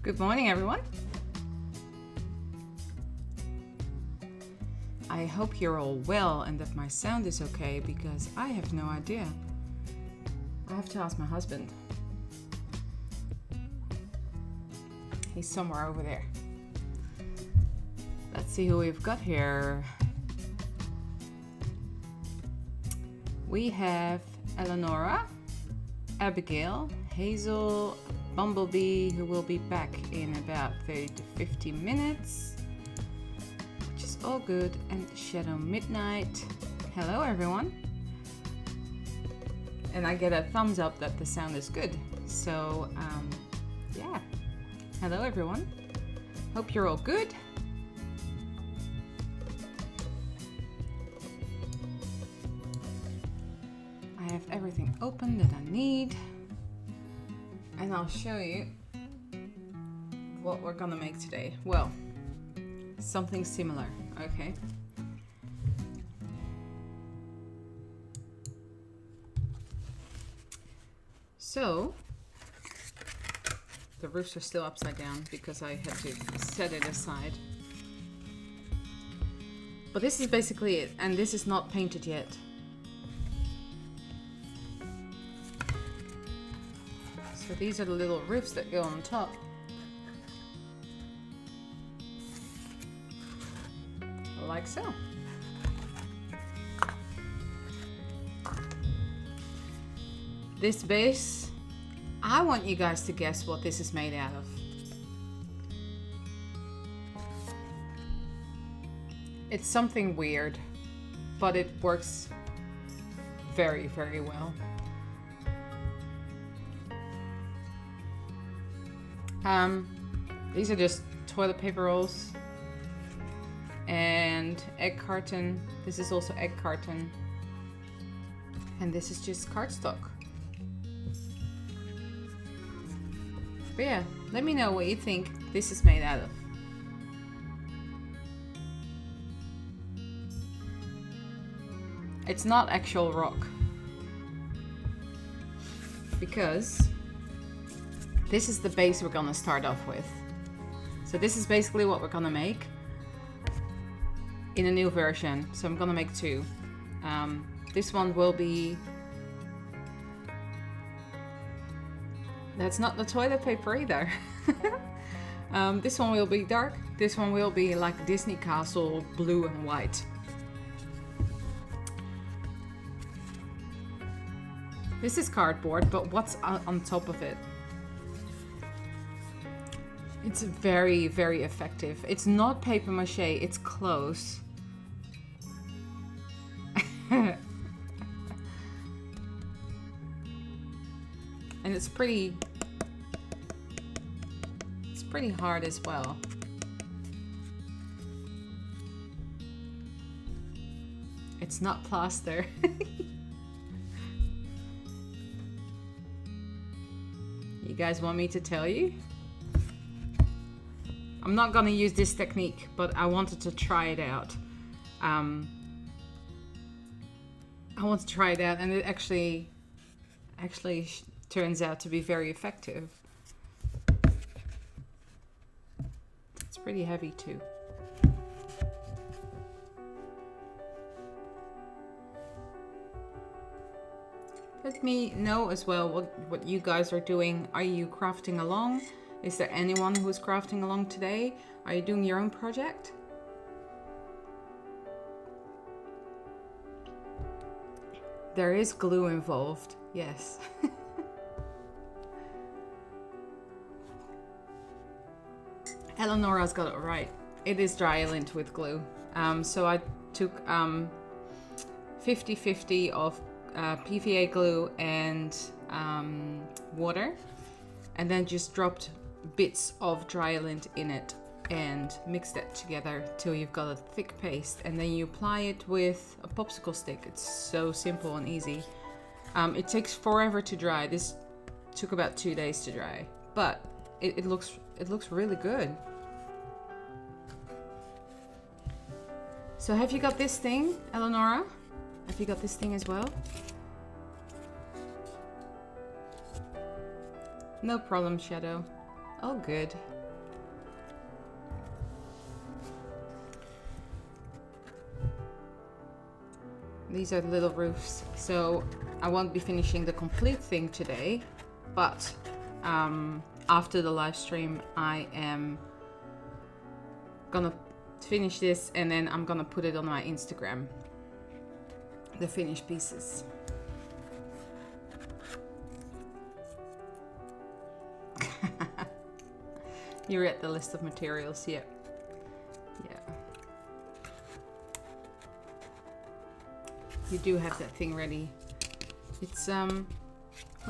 Good morning, everyone. I hope you're all well and that my sound is okay, because I have no idea. I have to ask my husband. He's somewhere over there. Let's see who we've got here. We have Eleonora, Abigail, Hazel, Bumblebee, who will be back in about 30 to 50 minutes, which is all good, and Shadow Midnight. Hello, everyone. And I get a thumbs up that the sound is good. So, yeah. Hello, everyone. Hope you're all good. I have everything open that I need. And I'll show you what we're gonna make today. Well, something similar, okay? So, the roofs are still upside down because I had to set it aside. But this is basically it, and this is not painted yet. So these are the little roofs that go on top. Like so. This base, I want you guys to guess what this is made out of. It's something weird, but it works very, very well. These are just toilet paper rolls and egg carton. This is also egg carton. And this is just cardstock. But yeah, let me know what you think this is made out of. It's not actual rock, because this is the base we're gonna start off with. So this is basically what we're gonna make in a new version. So I'm gonna make two. This one will be... That's not the toilet paper either. This one will be dark. This one will be like Disney Castle, blue and white. This is cardboard, but what's on top of it? It's very, very effective. It's not paper mache, it's close. And it's pretty hard as well. It's not plaster. You guys want me to tell you? I'm not gonna use this technique, but I wanted to try it out. I want to try it out, and it actually turns out to be very effective. It's pretty heavy too. Let me know as well what you guys are doing. Are you crafting along? Is there anyone who's crafting along today? Are you doing your own project? There is glue involved, yes. Eleonora's got it right. It is dry lint with glue. So I took 50-50 of PVA glue and water, and then just dropped bits of dry lint in it and mix that together till you've got a thick paste, and then you apply it with a popsicle stick. It's so simple and easy. It takes forever to dry. This took about 2 days to dry, but it looks really good. So have you got this thing, Eleonora? Have you got this thing as well? No problem, Shadow. Oh, good. These are the little roofs. So I won't be finishing the complete thing today, but after the live stream, I am gonna finish this and then I'm gonna put it on my Instagram, the finished pieces. You read the list of materials, yeah. Yeah. You do have that thing ready. It's when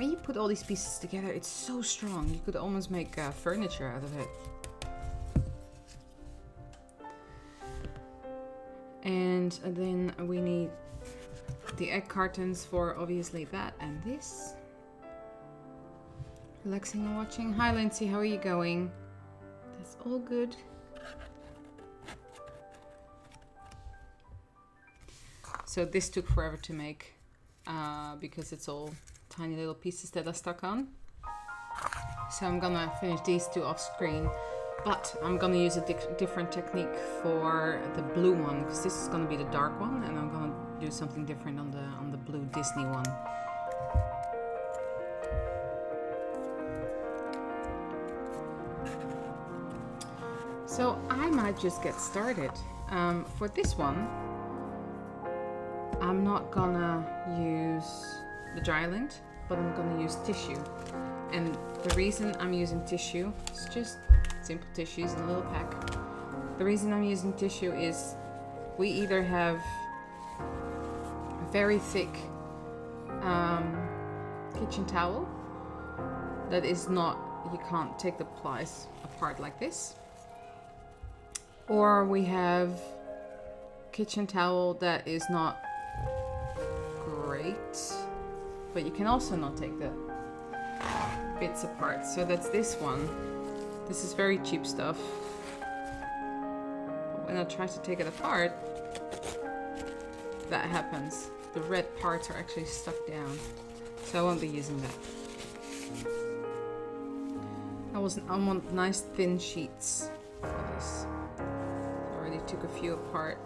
you put all these pieces together, it's so strong. You could almost make furniture out of it. And then we need the egg cartons for obviously that and this. Relaxing and watching. Hi Lindsay, how are you going? That's all good. So this took forever to make because it's all tiny little pieces that are stuck on. So I'm gonna finish these two off screen, but I'm gonna use a different technique for the blue one because this is gonna be the dark one, and I'm gonna do something different on the blue Disney one. So I might just get started. For this one, I'm not gonna use the dry lint, but I'm gonna use tissue. And the reason I'm using tissue is just simple tissues in a little pack. The reason I'm using tissue is we either have very thick kitchen towel that is not, you can't take the plies apart like this, or we have kitchen towel that is not great, but you can also not take the bits apart. So that's this one. This is very cheap stuff. When I try to take it apart, that happens. The red parts are actually stuck down. So I won't be using that. I want nice thin sheets for this. I already took a few apart.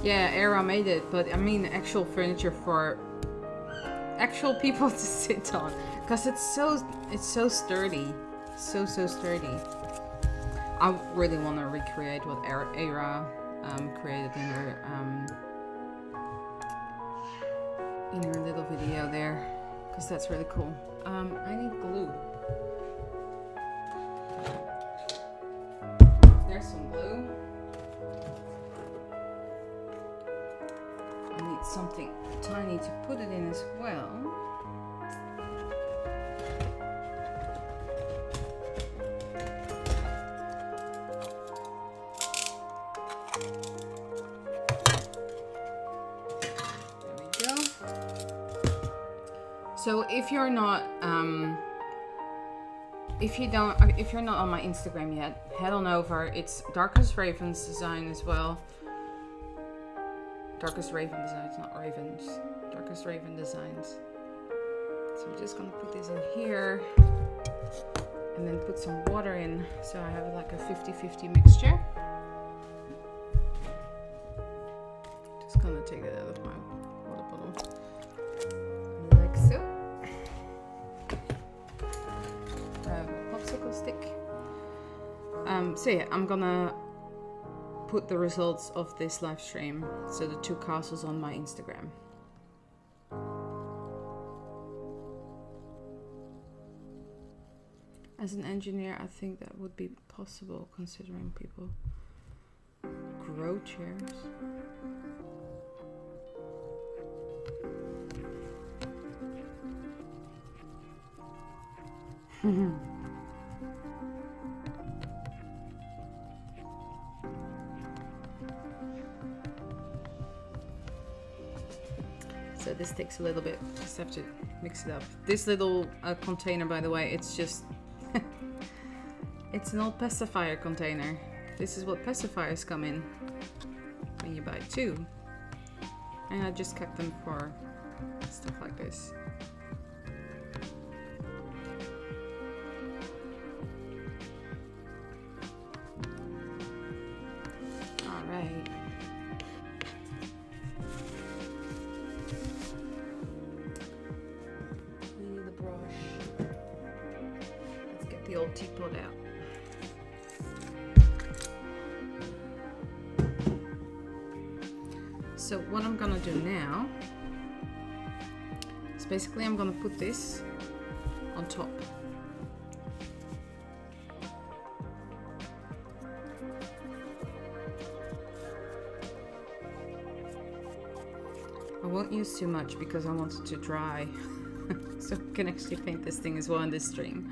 Yeah, Era made it, but I mean actual furniture for actual people to sit on, because it's so sturdy, so sturdy. I really want to recreate what Era created in her little video there, because that's really cool. I need glue. There's some glue. I need something tiny to put it in as well. There we go. So if you're not if you're not on my Instagram yet, head on over. It's Darkest Raven's design as well. Darkest Raven Designs, not Ravens. Darkest Raven Designs. So I'm just gonna put this in here and then put some water in, so I have like a 50-50 mixture. Just gonna take it out of my water bottle. Like so. I have a popsicle stick. So yeah, I'm gonna put the results of this live stream, so the two castles, on my Instagram. As an engineer, I think that would be possible, considering people grow chairs. So this takes a little bit, just have to mix it up. This little container, by the way, it's just it's an old pacifier container. This is what pacifiers come in when you buy two, and I just kept them for stuff like this. the old teapot out. So what I'm gonna do now is basically I'm gonna put this on top. I won't use too much because I want it to dry so I can actually paint this thing as well in this stream.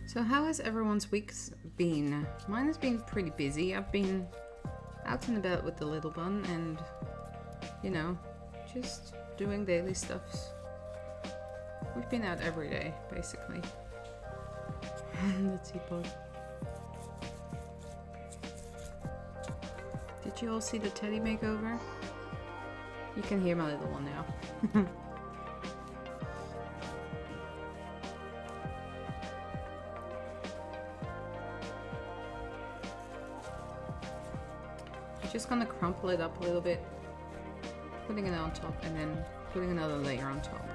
So how has everyone's weeks been? Mine has been pretty busy. I've been out and about with the little one and, you know, just doing daily stuffs. We've been out every day, basically. The teapot. Did you all see the teddy makeover? You can hear my little one now. I'm just gonna crumple it up a little bit, putting it on top and then putting another layer on top.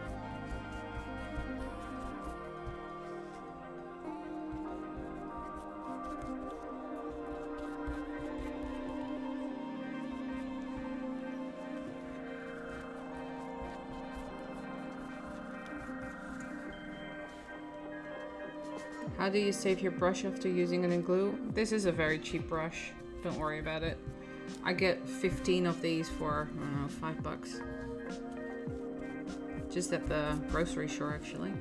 How do you save your brush after using it in glue? This is a very cheap brush. Don't worry about it. I get 15 of these for, I don't know, $5. Just at the grocery store, actually.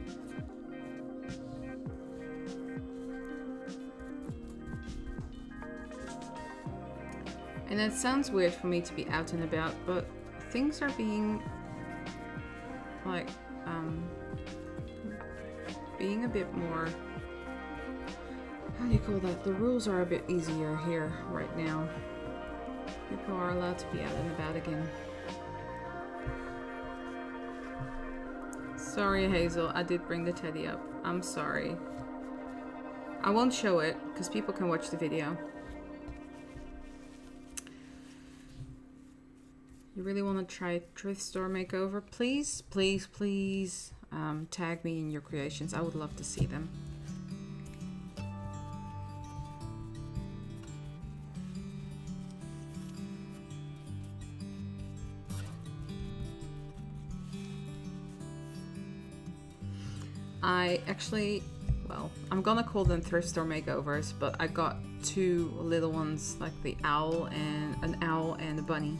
And it sounds weird for me to be out and about, but things are being, like, being a bit more, how do you call that? The rules are a bit easier here right now. People are allowed to be out and about again. Sorry, Hazel, I did bring the teddy up. I'm sorry. I won't show it because people can watch the video. You really want to try thrift store makeover? Please, please, please tag me in your creations. I would love to see them. I actually, well, I'm gonna call them thrift store makeovers, but I got two little ones, like the owl and an owl and a bunny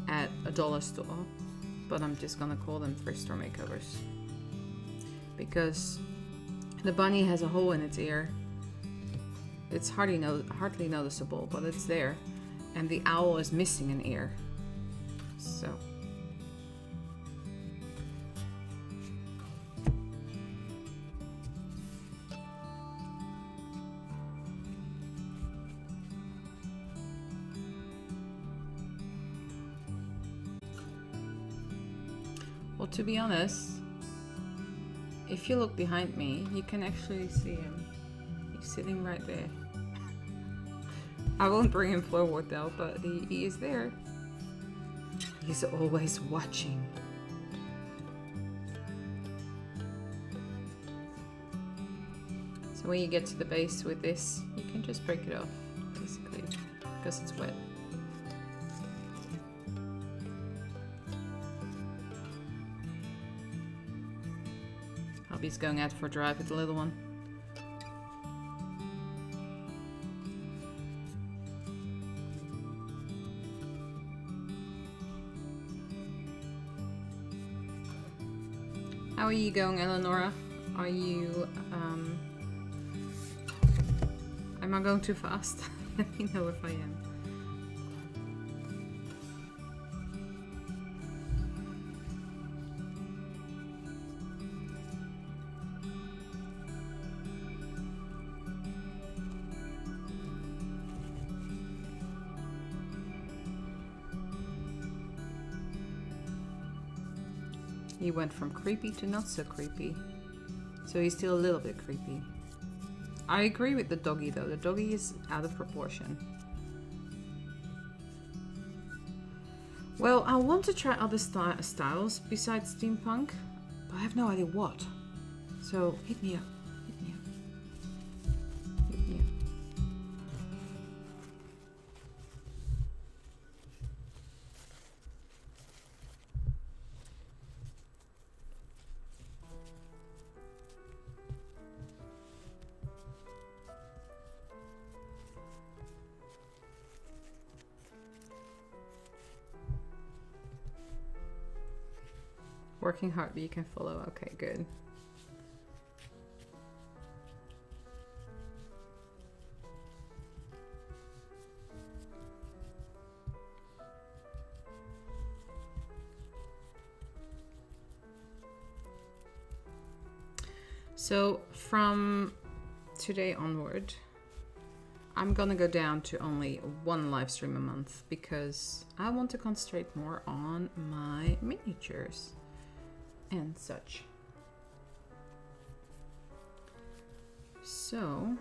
at a dollar store, but I'm just gonna call them thrift store makeovers because the bunny has a hole in its ear. It's hardly noticeable, but it's there, and the owl is missing an ear. So well, to be honest, if you look behind me, you can actually see him. He's sitting right there. I won't bring him forward though, but he is there. He's always watching. So when you get to the base with this, you can just break it off, basically, because it's wet. He's going out for a drive with the little one. How are you going, Eleonora? Are you, am I going too fast? Let me know if I am. He went from creepy to not so creepy. So he's still a little bit creepy. I agree with the doggy though. The doggy is out of proportion. Well, I want to try other styles besides steampunk, but I have no idea what. So hit me up. Hit me up. Hit me up. Working hard, but you can follow. Okay, good. So from today onward, I'm gonna go down to only one live stream a month because I want to concentrate more on my miniatures and such. So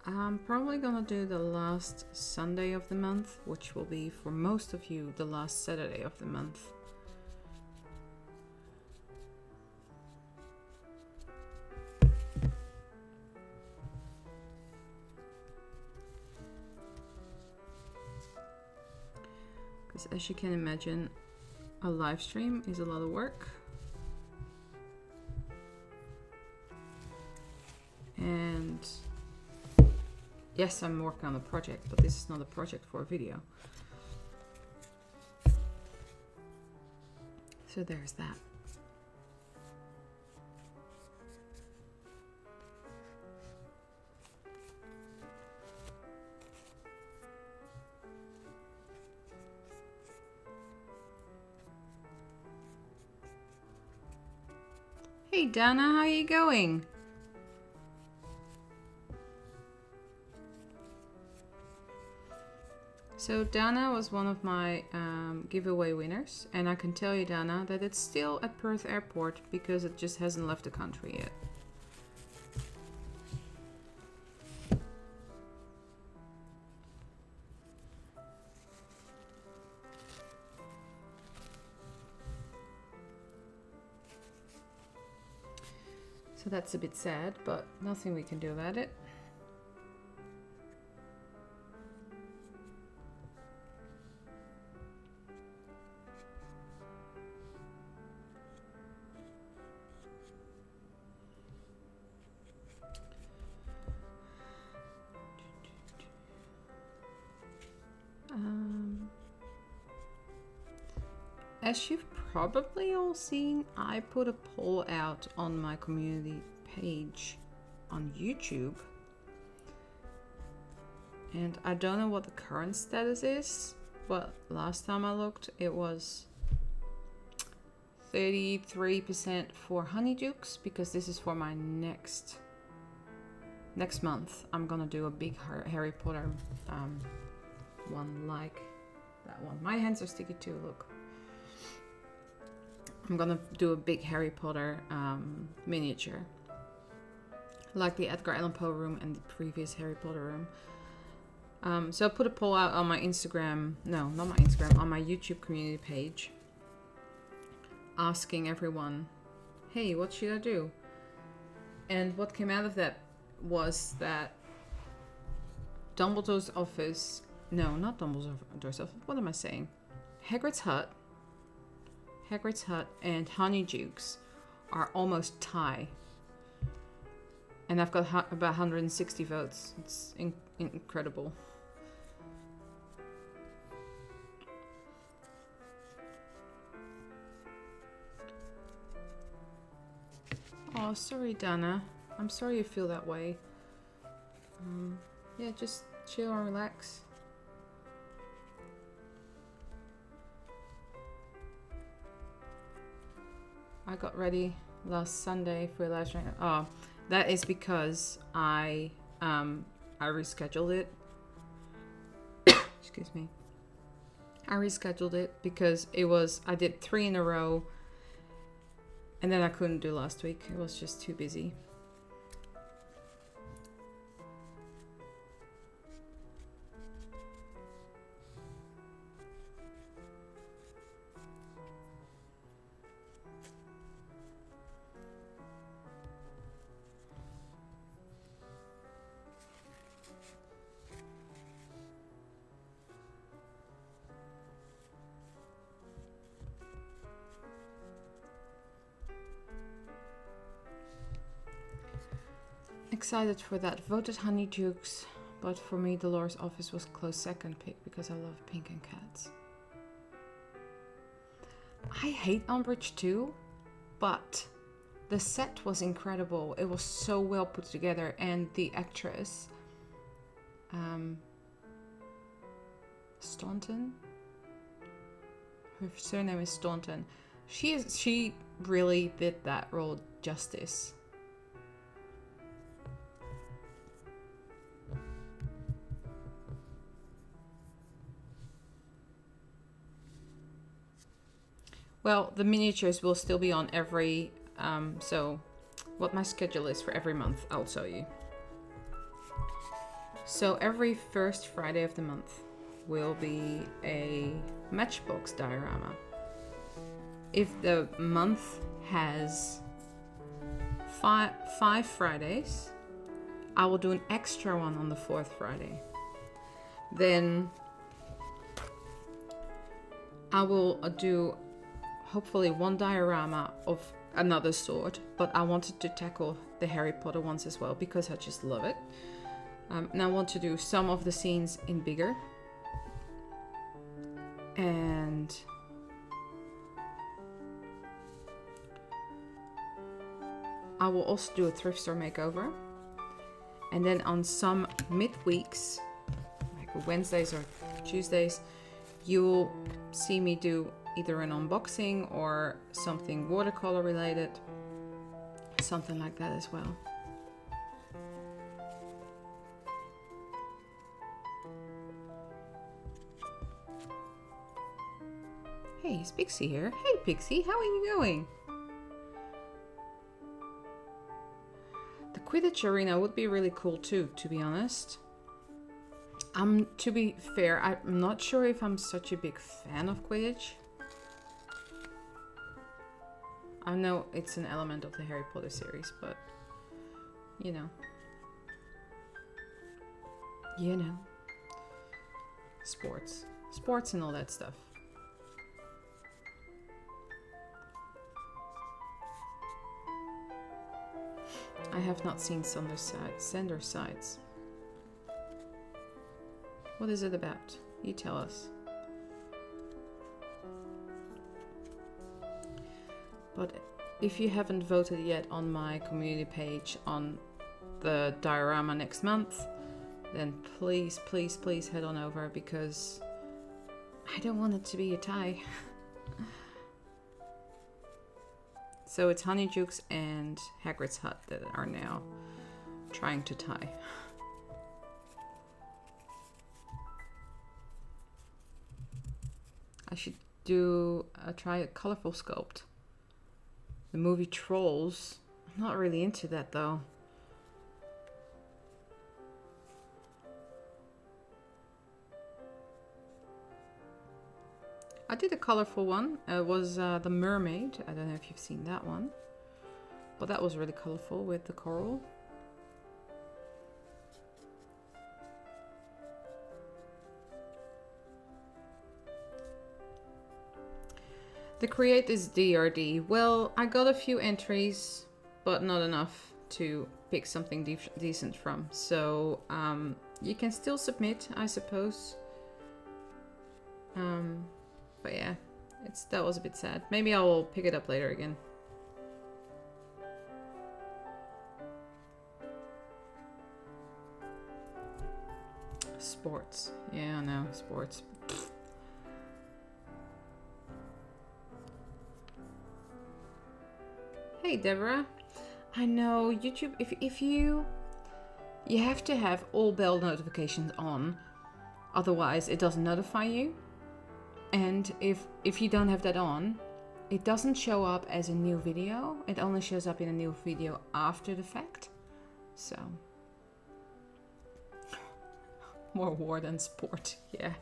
I'm probably gonna do the last Sunday of the month, which will be for most of you the last Saturday of the month. Because as you can imagine, a live stream is a lot of work. And yes, I'm working on a project, but this is not a project for a video. So there's that. Hey Dana, how are you going? So Dana was one of my giveaway winners, and I can tell you, Dana, that it's still at Perth Airport because it just hasn't left the country yet. So that's a bit sad, but nothing we can do about it. As you've probably all seen, I put a poll out on my community page on YouTube. And I don't know what the current status is, but last time I looked, it was 33% for Honeydukes, because this is for my next month. I'm gonna do a big Harry Potter one like that one. My hands are sticky too, look. I'm gonna do a big Harry Potter miniature, like the Edgar Allan Poe room and the previous Harry Potter room. So I put a poll out on my Instagram, no, not my Instagram, on my YouTube community page, asking everyone, hey, what should I do? And what came out of that was that Dumbledore's office, no, not Dumbledore's office, what am I saying? Hagrid's Hut and Honeydukes are almost tie. And I've got about 160 votes. It's incredible. Oh, sorry, Dana. I'm sorry you feel that way. Yeah, just chill and relax. I got ready last Sunday for a live stream. Oh, that is because I rescheduled it. Excuse me. I rescheduled it because I did 3 in a row, and then I couldn't do last week. It was just too busy. excited for that. Voted Honeydukes, but for me Dolores' Office was close second pick because I love pink and cats. I hate Umbridge too, but the set was incredible. It was so well put together, and the actress, Staunton, her surname is Staunton. She really did that role justice. Well, the miniatures will still be on every, so what my schedule is for every month, I'll tell you. So every first Friday of the month will be a Matchbox diorama. If the month has five Fridays, I will do an extra one on the fourth Friday. Then I will do hopefully one diorama of another sort, but I wanted to tackle the Harry Potter ones as well because I just love it. And I want to do some of the scenes in bigger. And I will also do a thrift store makeover. And then on some midweeks, like Wednesdays or Tuesdays, you'll see me do either an unboxing or something watercolor related, something like that as well. Hey, it's Pixie here. Hey Pixie, how are you going? The Quidditch arena would be really cool too, to be honest. To be fair, I'm not sure if I'm such a big fan of Quidditch. I know it's an element of the Harry Potter series, but you know. Sports and all that stuff. I have not seen Sender Sides. What is it about? You tell us. But if you haven't voted yet on my community page on the diorama next month, then please, please, please head on over, because I don't want it to be a tie. So it's Honeydukes and Hagrid's Hut that are now trying to tie. I should try a colorful sculpt. The movie Trolls. I'm not really into that though. I did a colorful one. It was The Mermaid. I don't know if you've seen that one. But that was really colorful with the coral. The Create is DRD. Well, I got a few entries, but not enough to pick something decent from. So you can still submit, I suppose. But yeah, that was a bit sad. Maybe I will pick it up later again. Sports. Yeah, I know, sports. Hey Deborah, I know YouTube, if you have to have all bell notifications on, otherwise it doesn't notify you. And if you don't have that on, it doesn't show up as a new video. It only shows up in a new video after the fact. So more war than sport, yeah.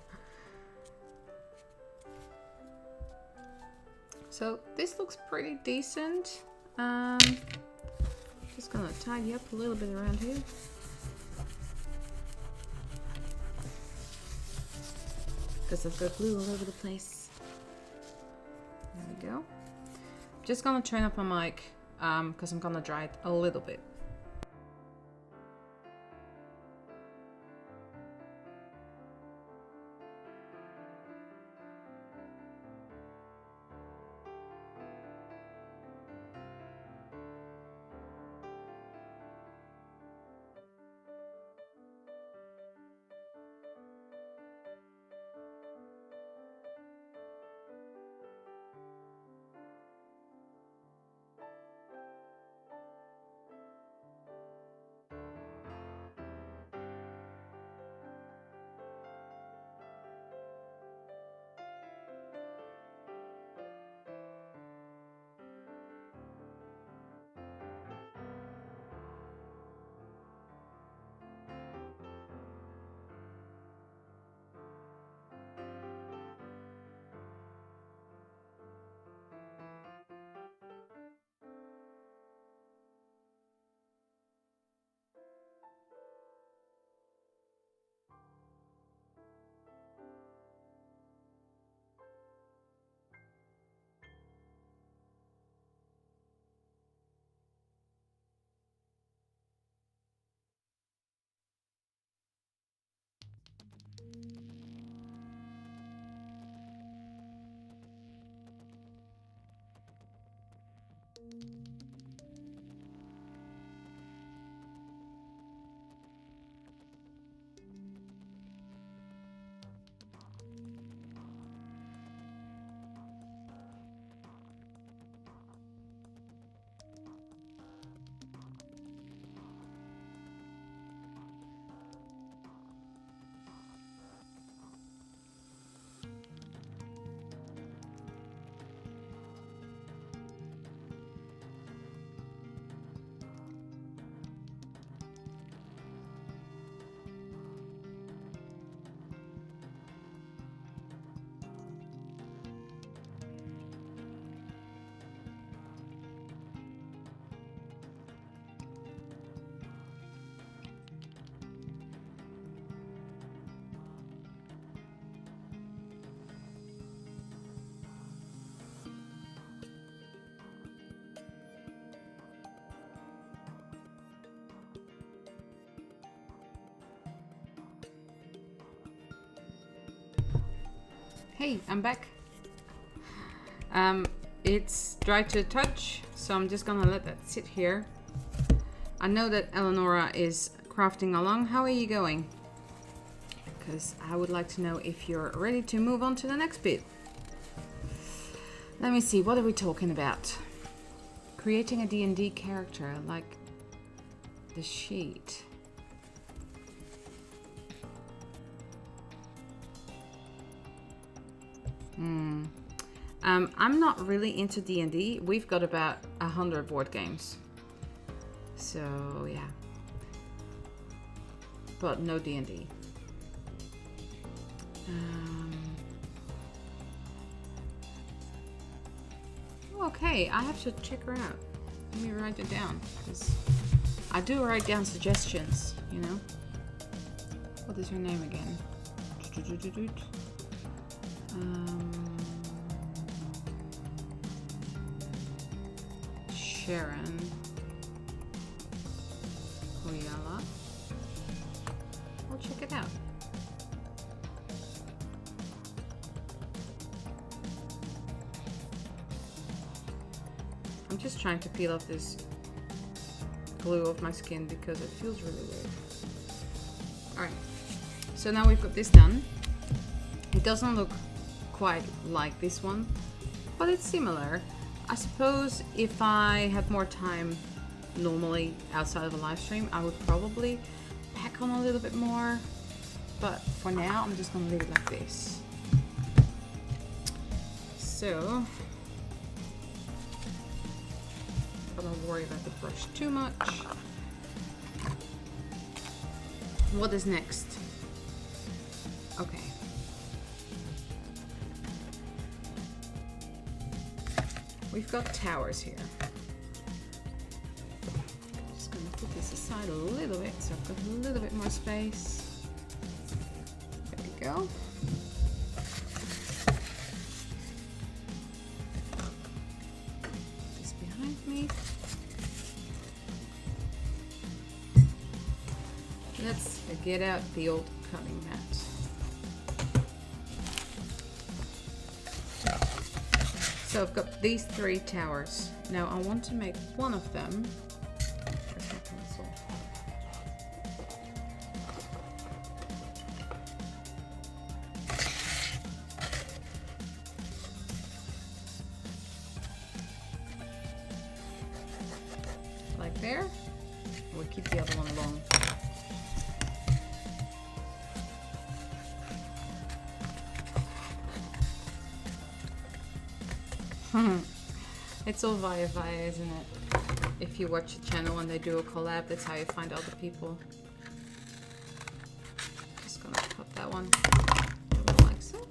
So this looks pretty decent. Just gonna tidy up a little bit around here. Because I've got glue all over the place. There we go. Just gonna turn up my mic because I'm gonna dry it a little bit. Hey, I'm back. It's dry to the touch, so I'm just gonna let that sit here. I know that Eleonora is crafting along. How are you going? Because I would like to know if you're ready to move on to the next bit. Let me see, what are we talking about? Creating a D&D character, like the sheet. I'm not really into D&D. We've got about 100 board games. So, yeah. But no D&D. Okay, I have to check her out. Let me write it down, because I do write down suggestions, you know? What is her name again? Sharon Oyala. I'll check it out. I'm just trying to peel off this glue off my skin because it feels really weird. Alright, so now we've got this done. It doesn't look quite like this one, but it's similar. I suppose if I had more time normally outside of a live stream, I would probably pack on a little bit more, but for now I'm just gonna leave it like this. So I don't worry about the brush too much. What is next? Okay. We've got towers here. Just gonna put this aside a little bit so I've got a little bit more space. There we go. This behind me. Let's get out the old cutting mat. So I've got these 3 towers. Now I want to make one of them. Where's my pencil? Like there. We'll keep the other one long. It's all via, isn't it? If you watch a channel and they do a collab, that's how you find other people. Just gonna cut that one like so.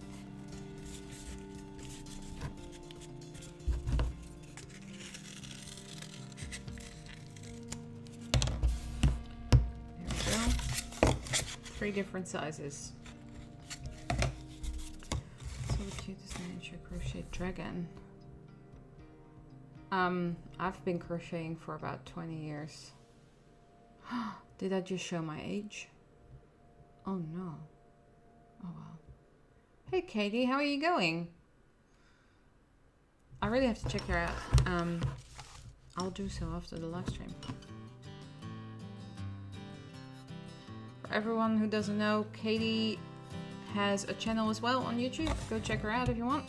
There we go. 3 different sizes. So the cutest miniature crochet dragon. I've been crocheting for about 20 years. Did I just show my age? Oh no. Oh well. Hey Katie, how are you going? I really have to check her out. I'll do so after the live stream. For everyone who doesn't know, Katie has a channel as well on YouTube. Go check her out if you want.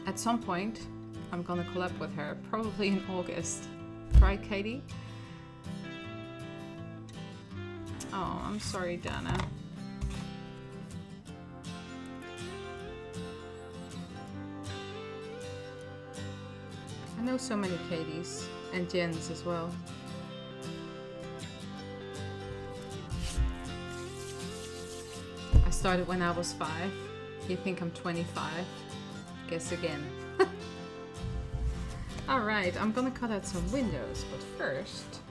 At some point, I'm gonna collab with her, probably in August. Right, Katie? Oh, I'm sorry, Dana. I know so many Katies, and Jens as well. I started when I was 5. You think I'm 25? Guess again. Alright, I'm gonna cut out some windows, but first...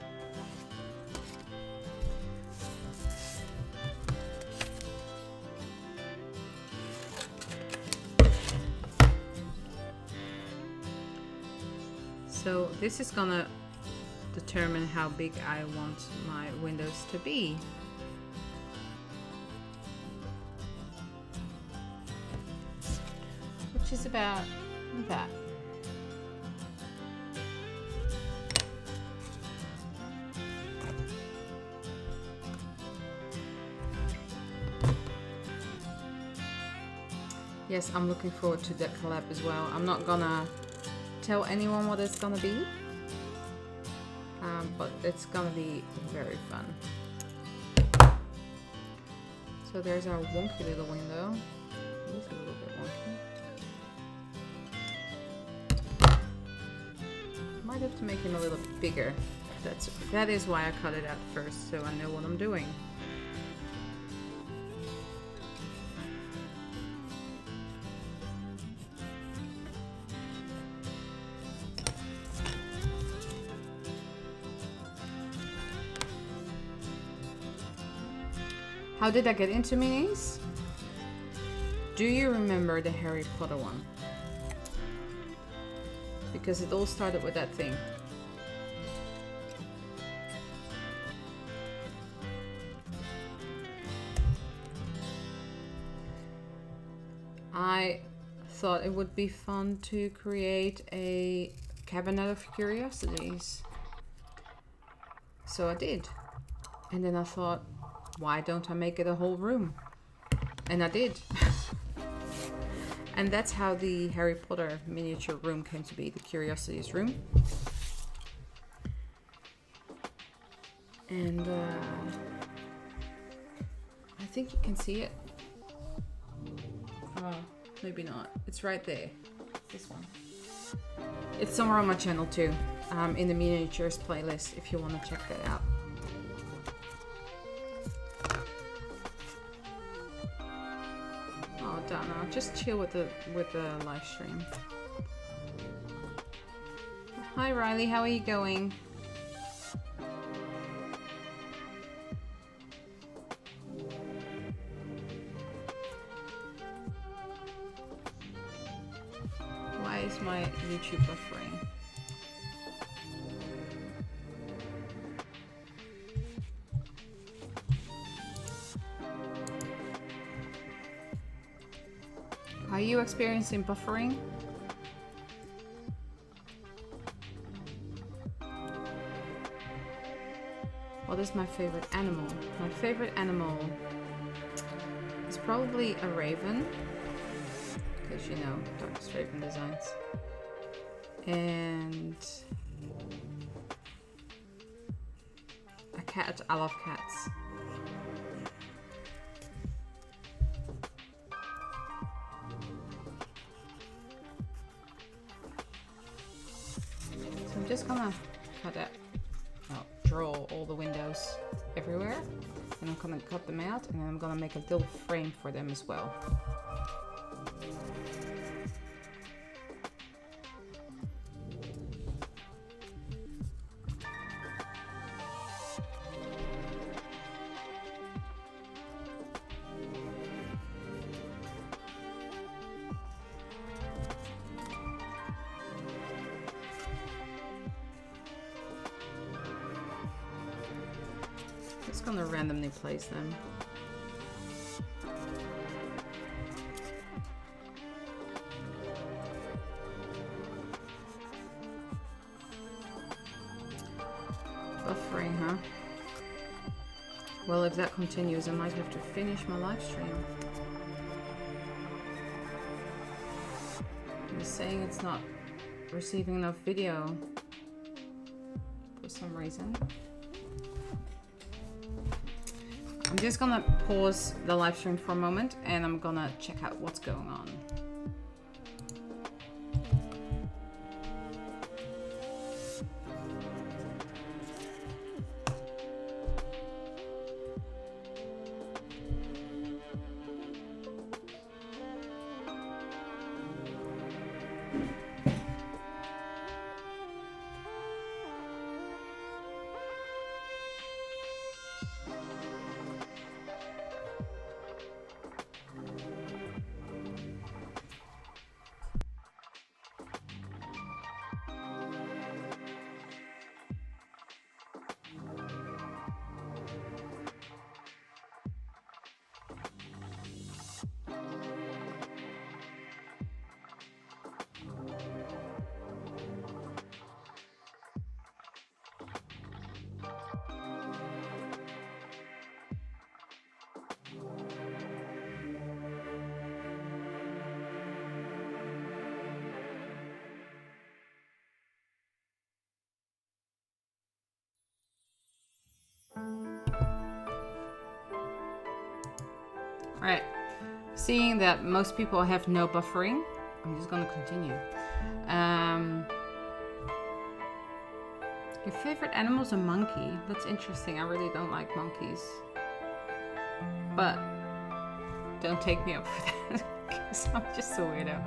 So this is gonna determine how big I want my windows to be. which is about that. Yes, I'm looking forward to that collab as well. I'm not gonna tell anyone what it's gonna be, but it's gonna be very fun. So there's our wonky little window. It's a little bit wonky. Might have to make him a little bit bigger. That is why I cut it out first, so I know what I'm doing. How did I get into minis? Do you remember the Harry Potter one? Because it all started with that thing. I thought it would be fun to create a cabinet of curiosities. So I did. And then I thought, why don't I make it a whole room? And I did. And that's how the Harry Potter miniature room came to be, the Curiosities room. And I think you can see it. Oh, maybe not. It's right there. This one. It's somewhere on my channel too, in the miniatures playlist if you want to check that out. Oh, Donna, just chill with the live stream. Hi Riley, how are you going? Why is my YouTube buffering? Are you experiencing buffering? What is my favorite animal? My favorite animal is probably a raven, because you know, Darkest Raven designs. And a cat. I love cats. I'm just gonna cut it, draw all the windows everywhere, and I'm gonna cut them out, and then I'm gonna make a little frame for them as well. Just gonna randomly place them. Buffering, huh? Well, if that continues, I might have to finish my live stream. It's saying it's not receiving enough video for some reason. I'm just gonna pause the live stream for a moment and I'm gonna check out what's going on. Alright. Seeing that most people have no buffering, I'm just gonna continue. Your favorite animal's a monkey. That's interesting. I really don't like monkeys. But don't take me up for that, because I'm just a weirdo.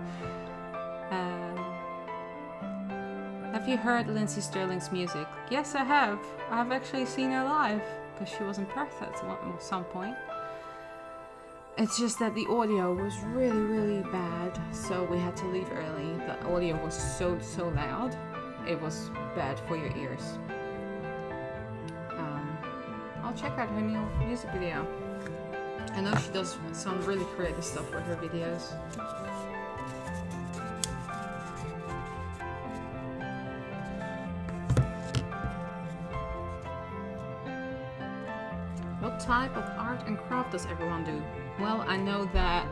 Have you heard Lindsay Sterling's music? Yes, I have. I've actually seen her live, because she was in Perth at some point. It's just that the audio was really, really bad, so we had to leave early. The audio was so loud. It was bad for your ears. I'll check out her new music video. I know she does some really creative stuff with her videos. What type of art and craft does everyone do? Well, I know that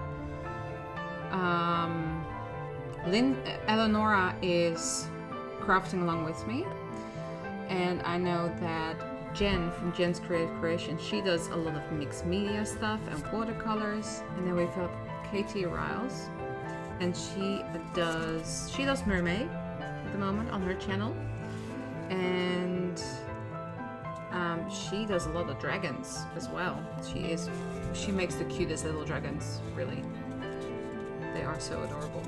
Eleonora is crafting along with me, and I know that Jen from Jen's Creative Creation, she does a lot of mixed media stuff and watercolors. And then we've got Katie Riles, and she does mermaid at the moment on her channel, and she does a lot of dragons as well. She makes the cutest little dragons, really. They are so adorable.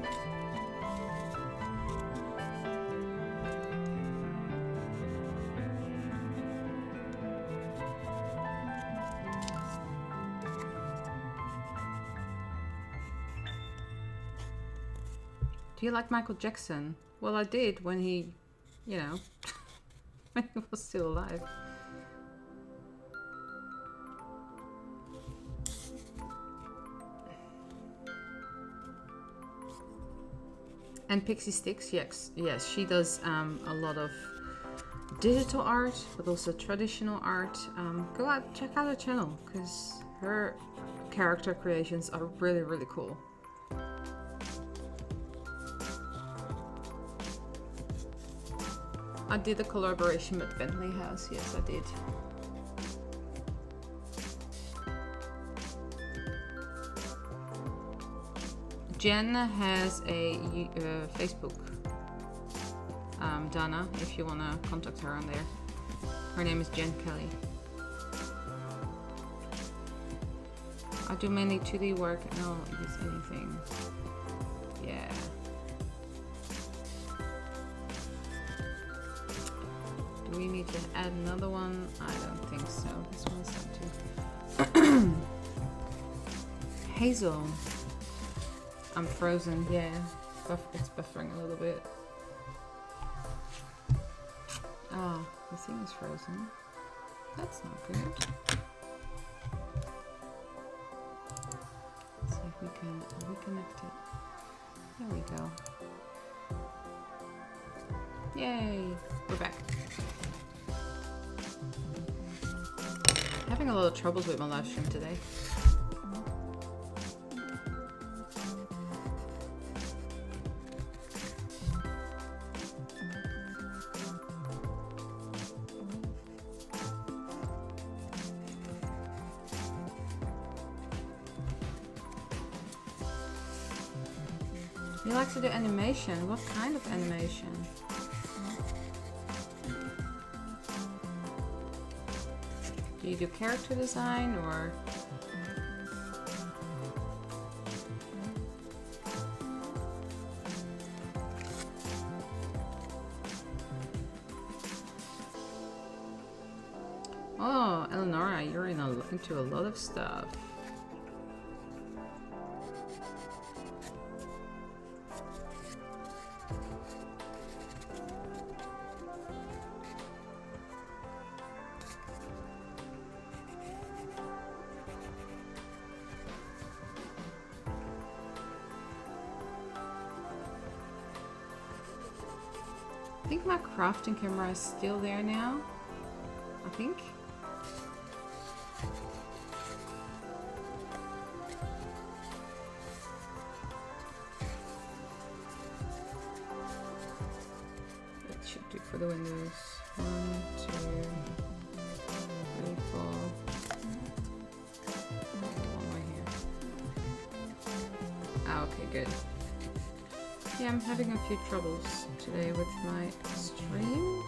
Do you like Michael Jackson? Well, I did when he, when he was still alive. And Pixie Sticks, yes, she does a lot of digital art, but also traditional art. Go out, check out her channel, because her character creations are really, really cool. I did a collaboration with Bentley House, yes I did. Jen has a Facebook, Donna, if you want to contact her on there. Her name is Jen Kelly. I do mainly 2D work, and I'll use anything. Yeah. Do we need to add another one? I don't think so. This one's empty. Hazel. I'm frozen, yeah. It's buffering a little bit. Oh, the thing is frozen. That's not good. Let's see if we can reconnect it. There we go. Yay! We're back. Having a lot of troubles with my live stream today. You like to do animation? What kind of animation? Do you do character design or? Oh, Eleonora, you're into a lot of stuff. I think my crafting camera is still there now. I think. That should do for the windows. 1, 2, 3, 4. One right here. Ah, okay, good. Yeah, I'm having a few troubles today with my stream.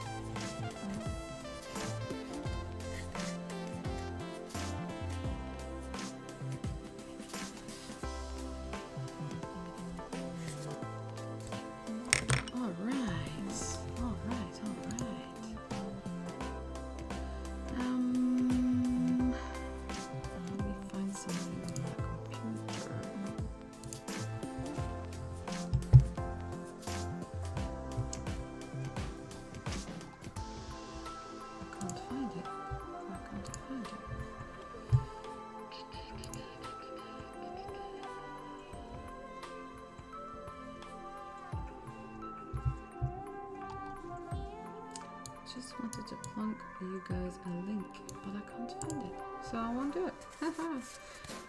Just wanted to plunk you guys a link, but I can't find it, so I won't do it.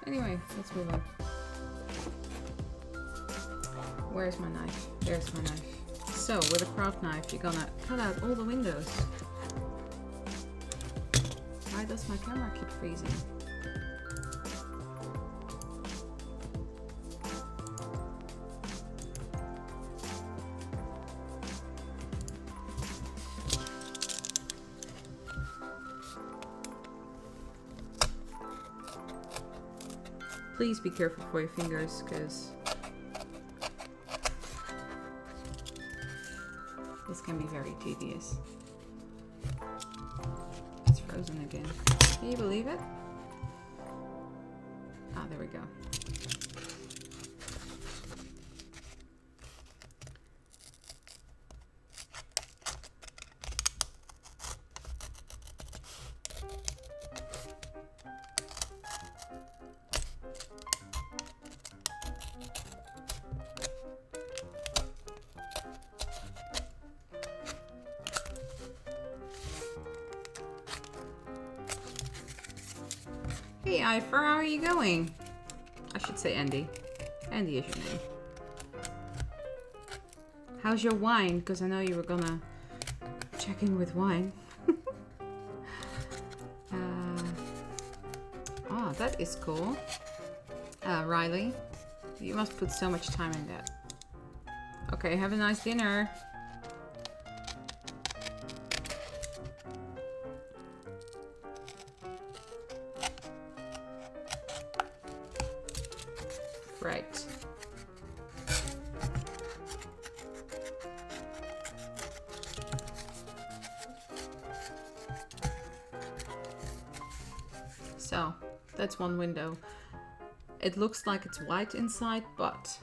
Anyway, let's move on. Where's my knife? There's my knife. So, with a craft knife, you're gonna cut out all the windows. Why does my camera keep freezing? Please be careful for your fingers, because this can be very tedious. It's frozen again. Can you believe it? Ah, there we go. Hey Ifer, how are you going? I should say Andy. Andy is your name. How's your wine? Because I know you were gonna check in with wine. Oh, that is cool. Riley, you must put so much time in that. Okay, have a nice dinner. Right. So, that's one window. It looks like it's white inside, but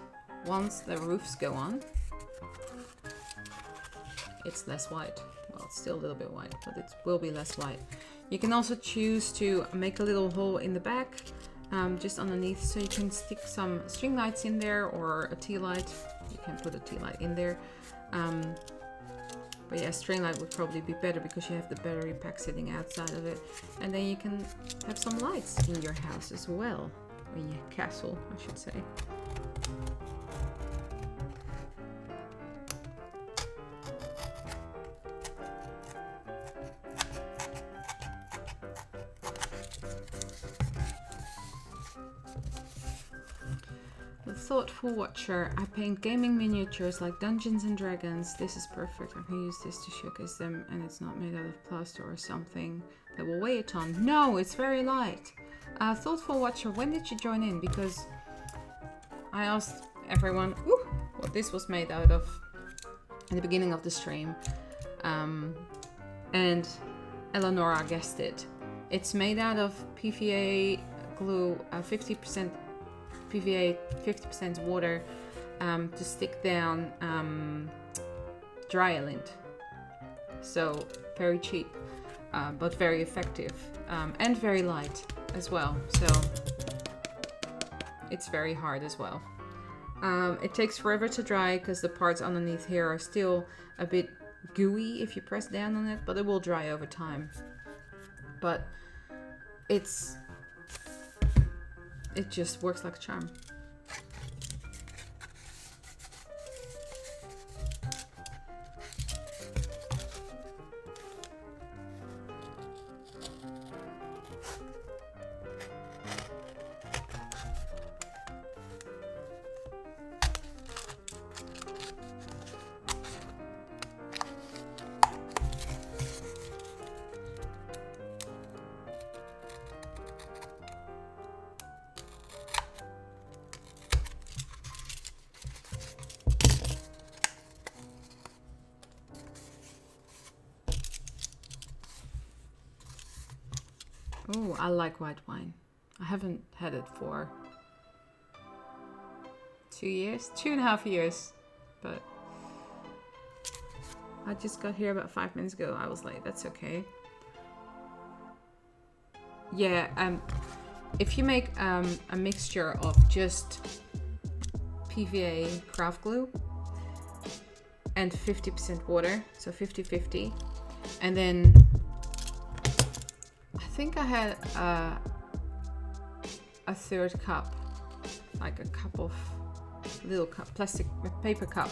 once the roofs go on, it's less white. Well, it's still a little bit white, but it will be less white. You can also choose to make a little hole in the back, just underneath, so you can stick some string lights in there or a tea light. You can put a tea light in there. But yeah, string light would probably be better because you have the battery pack sitting outside of it. And then you can have some lights in your house as well. Or in your castle, I should say. The Thoughtful Watcher. I paint gaming miniatures like Dungeons and Dragons. This is perfect. I can use this to showcase them, and it's not made out of plaster or something that will weigh a ton. No, it's very light. Thoughtful Watcher, when did you join in? Because I asked everyone what this was made out of in the beginning of the stream, and Eleonora guessed it. It's made out of PVA glue, 50% PVA, 50% water, to stick down Dryalint. So very cheap, but very effective, and very light as well. So it's very hard as well. It takes forever to dry because the parts underneath here are still a bit gooey if you press down on it, but it will dry over time. But it just works like a charm. I like white wine. I haven't had it for 2 years, 2.5 years, but I just got here about 5 minutes ago. I was like, that's okay. Yeah, if you make a mixture of just PVA craft glue and 50% water, so 50-50, and then I think I had a third cup, like a cup of little cup, plastic paper cup,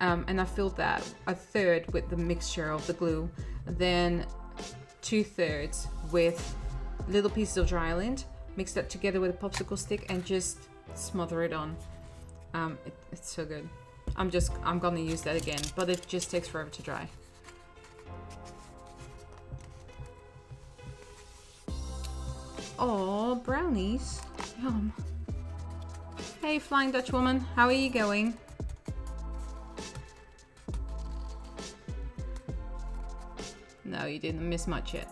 and I filled that a third with the mixture of the glue, then 2/3 with little pieces of dry lint, mix that together with a popsicle stick and just smother it on. It's so good. I'm gonna use that again, but it just takes forever to dry. Oh, brownies. Yum. Hey, Flying Dutch Woman, how are you going? No, you didn't miss much yet.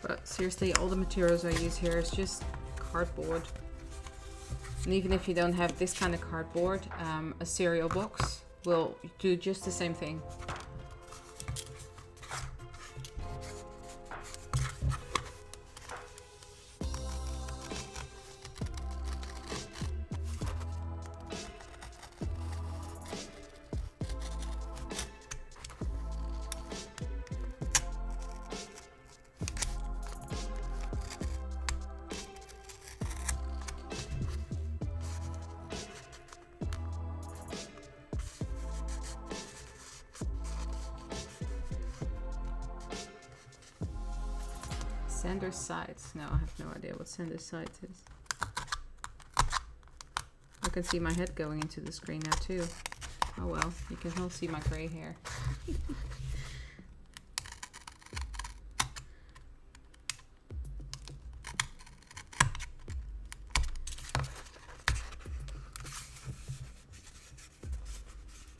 But seriously, all the materials I use here is just cardboard. And even if you don't have this kind of cardboard, a cereal box will do just the same thing. Sender sides. No, I have no idea what sender sides is. I can see my head going into the screen now too. Oh well, you can all see my gray hair.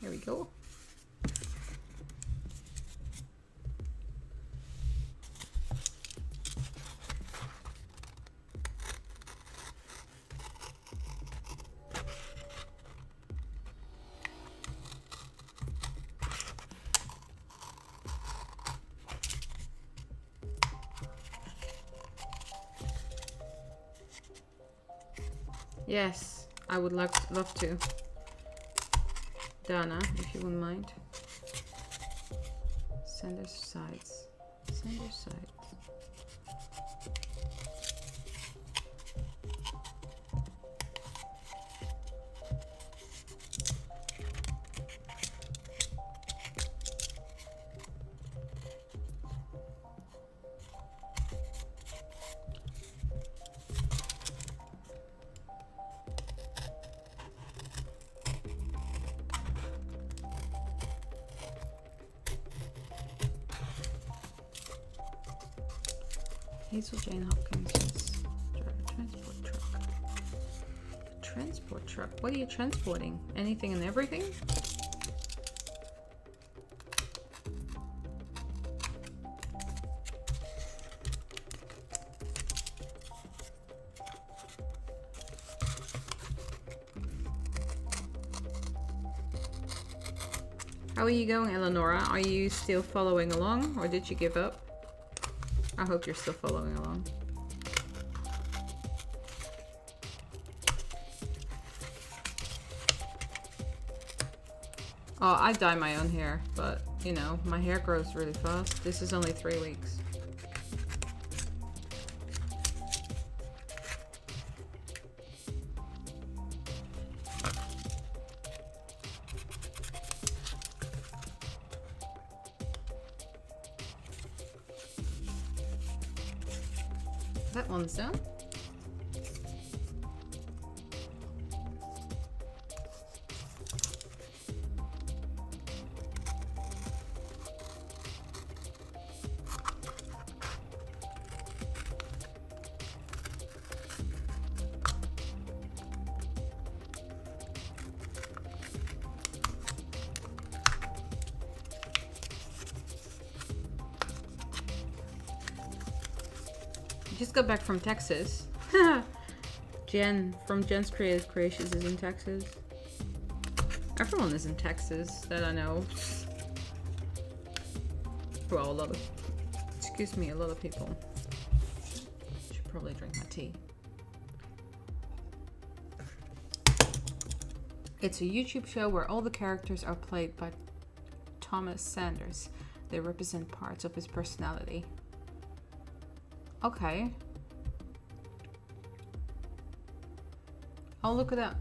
There we go. Yes, I would love to. Dana, if you wouldn't mind. Sender sides. Sender sides. Hazel Jane Hopkins, yes. Drive a transport truck. A transport truck? What are you transporting? Anything and everything? How are you going, Eleonora? Are you still following along, or did you give up? I hope you're still following along. Oh, I dye my own hair, but you know, my hair grows really fast. This is only 3 weeks. that one's done. Just got back from Texas. Jen from Jen's Creative Creations is in Texas. Everyone is in Texas that I know. Well, a lot of people. Should probably drink my tea. It's a YouTube show where all the characters are played by Thomas Sanders. They represent parts of his personality. Okay. I'll look it up.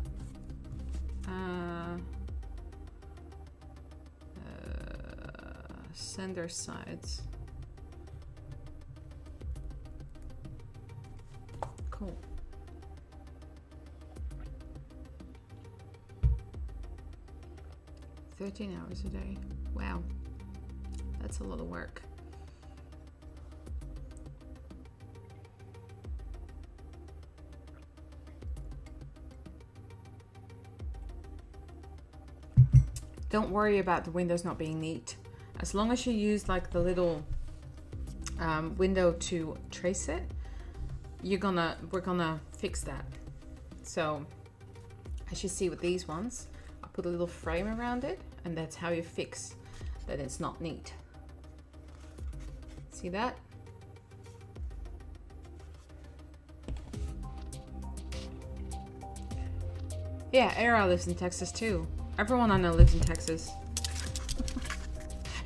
Sender sides. Cool. $13 hours a day. Wow. That's a lot of work. Don't worry about the windows not being neat. As long as you use like the little window to trace it, we're gonna fix that. So as you see with these ones, I put a little frame around it, and that's how you fix that it's not neat. See that? Yeah, Era lives in Texas too. Everyone I know lives in Texas.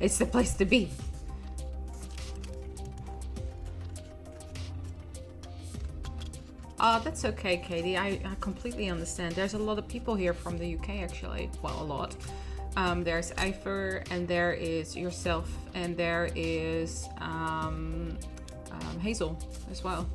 It's the place to be. That's okay, Katie. I completely understand. There's a lot of people here from the UK, actually. Well, a lot. There's Eifer, and there is yourself, and there is Hazel as well.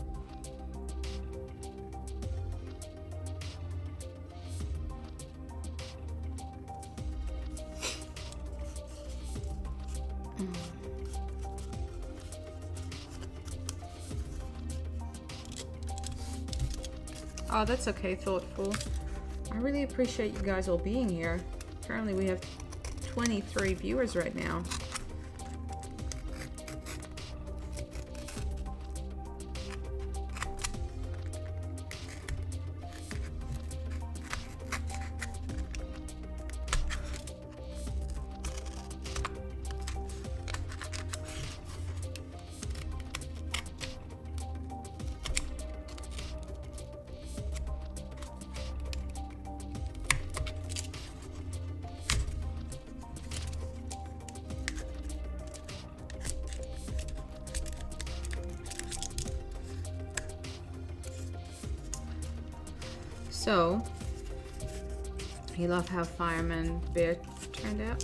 Oh, that's okay, Thoughtful. I really appreciate you guys all being here. Currently we have 23 viewers right now. So, you love how Fireman Bear turned out?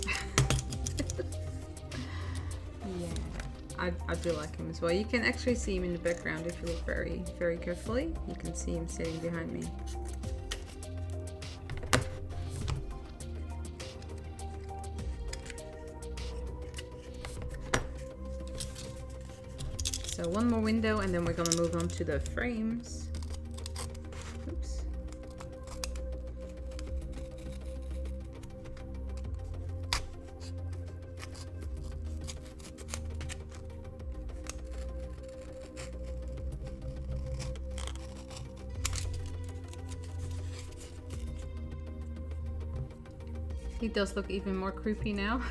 Yeah, I do like him as well. You can actually see him in the background if you look very, very carefully. You can see him sitting behind me. So one more window and then we're gonna move on to the frames. Oops. He does look even more creepy now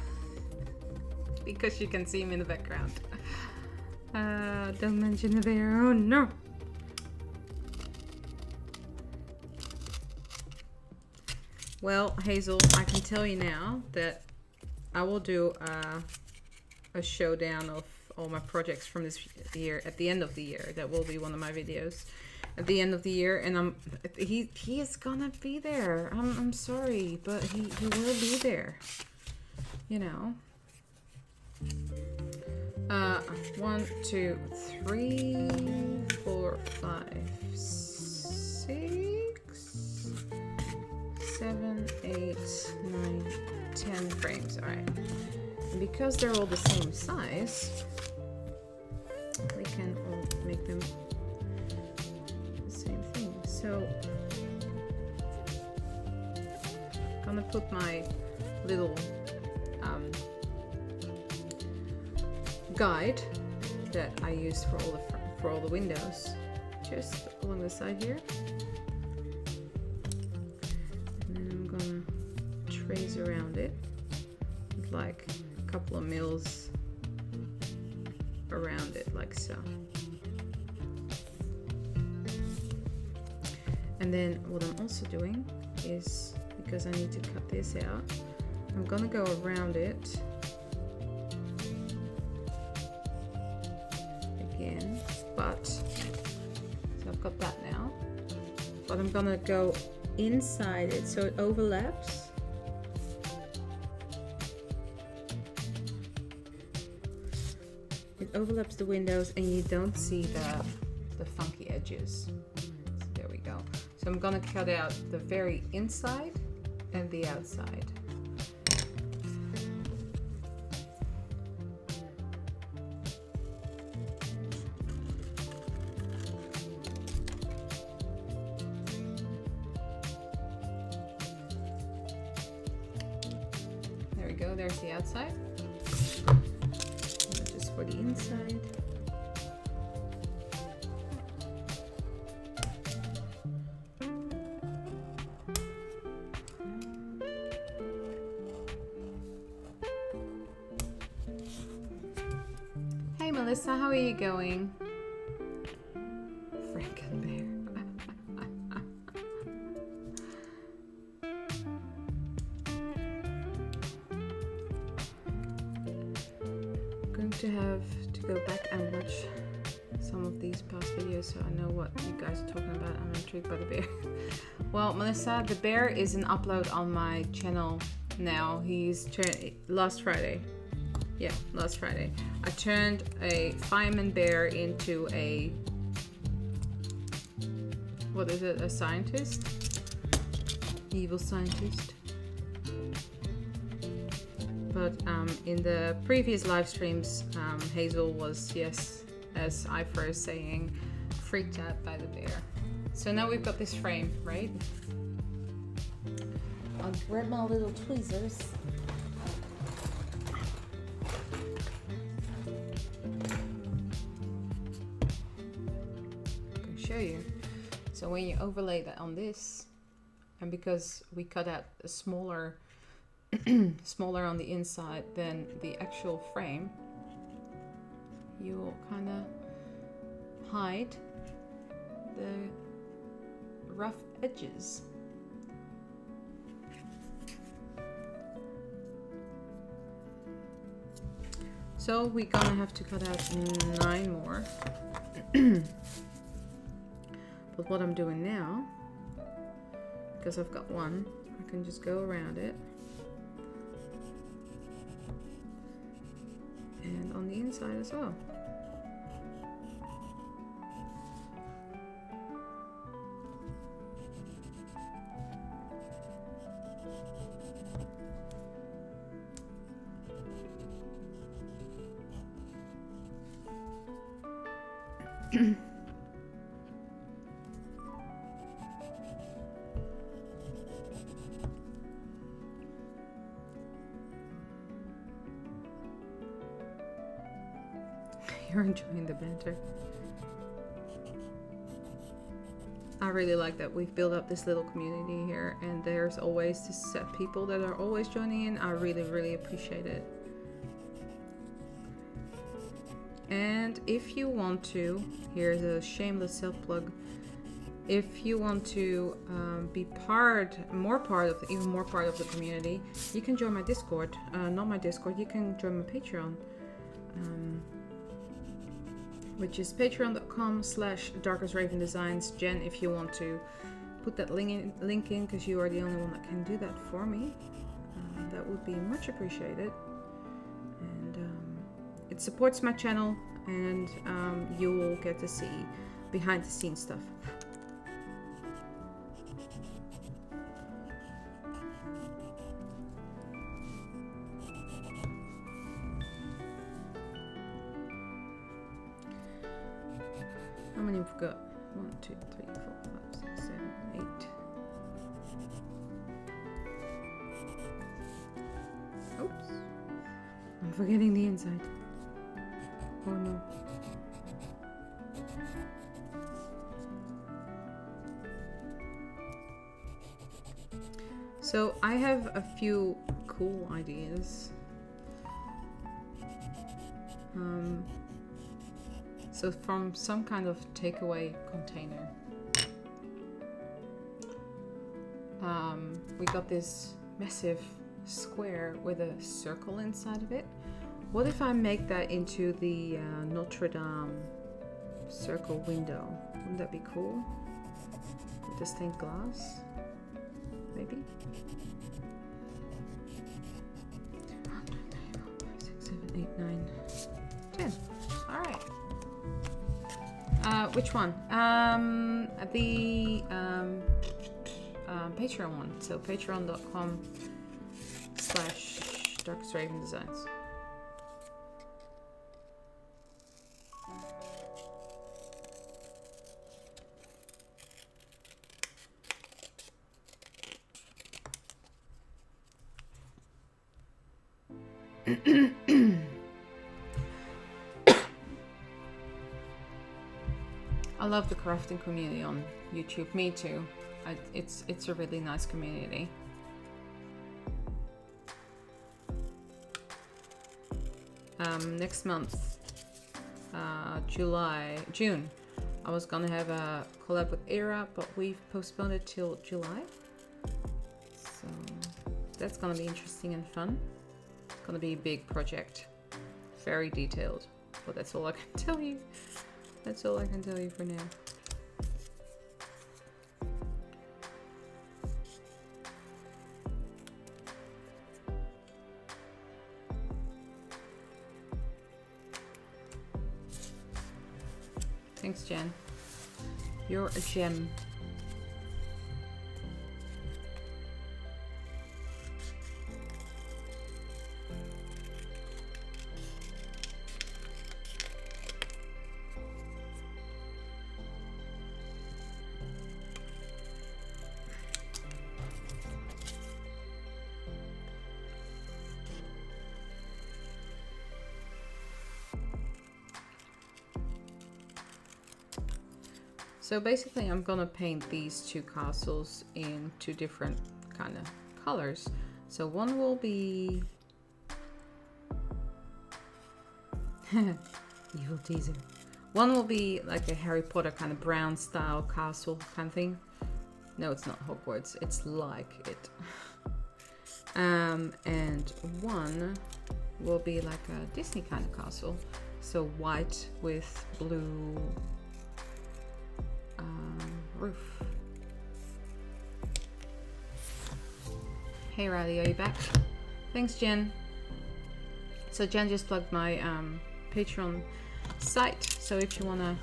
because you can see him in the background. Don't mention the bear. Oh no! Well, Hazel, I can tell you now that I will do a showdown of all my projects from this year at the end of the year. That will be one of my videos at the end of the year, and he is gonna be there. I'm sorry, but he will be there. You know. 1, 2, 3, 4, 5, 6, 7, 8, 9, 10 frames. All right. And because they're all the same size, we can all make them the same thing. So I'm gonna put my little guide that I use for all the windows just along the side here, and then I'm gonna trace around it with like a couple of mils around it like so. And then what I'm also doing is, because I need to cut this out, I'm gonna go around it again, but so I've got that now, but I'm gonna go inside it so it overlaps. It overlaps the windows and you don't see the funky edges. So there we go. So I'm gonna cut out the very inside and the outside. There we go, there's the outside. Just for the inside. Hey Melissa, how are you going? Freaking bear. I'm going to have to go back and watch some of these past videos so I know what you guys are talking about. I'm intrigued by the bear. Well, Melissa, the bear is an upload on my channel now. He's last Friday. Yeah, last Friday. I turned a fireman bear into a, what is it, a scientist? Evil scientist. But in the previous live streams, Hazel was, yes, as I first saying, freaked out by the bear. So now we've got this frame, right? I'll grab my little tweezers. Show you. So when you overlay that on this, and because we cut out a smaller on the inside than the actual frame, you'll kind of hide the rough edges. So we're gonna have to cut out 9 more. But what I'm doing now, because I've got one, I can just go around it. And on the inside as well. You're enjoying the banter. I really like that we've built up this little community here, and there's always this set people that are always joining in. I really appreciate it. And if you want to, here's a shameless self-plug. If you want to be even more part of the community, you can join my Discord. Not my Discord, you can join my Patreon. Which is patreon.com/darkestravendesigns. Jen, if you want to put that link in, because you are the only one that can do that for me, that would be much appreciated. And it supports my channel, and you will get to see behind the scenes stuff. How many have we got? 1, 2, 3, 4, 5, 6, 7, 8. Oops. I'm forgetting the inside. Oh no. So I have a few cool ideas. So from some kind of takeaway container, we got this massive square with a circle inside of it. What if I make that into the Notre Dame circle window? Wouldn't that be cool? With the stained glass, maybe? 1, 2, 3, 4, 5, 6, 7, 8, 9, 10. All right. Which one? The Patreon one. So patreon.com/darkestravendesigns. I love the crafting community on YouTube. Me too. It's a really nice community. Next month, June, I was gonna have a collab with Era, but we've postponed it till July. So that's gonna be interesting and fun. It's gonna be a big project, very detailed, but that's all I can tell you. That's all I can tell you for now. Thanks, Jen. You're a gem. So basically I'm gonna paint these two castles in two different kind of colors. So one will be evil teaser. One will be like a Harry Potter kind of brown style castle kind of thing. No, it's not Hogwarts, it's like it. And one will be like a Disney kind of castle. So white with blue roof. Hey Riley, are you back? Thanks, Jen. So Jen just plugged my Patreon site. So if you want to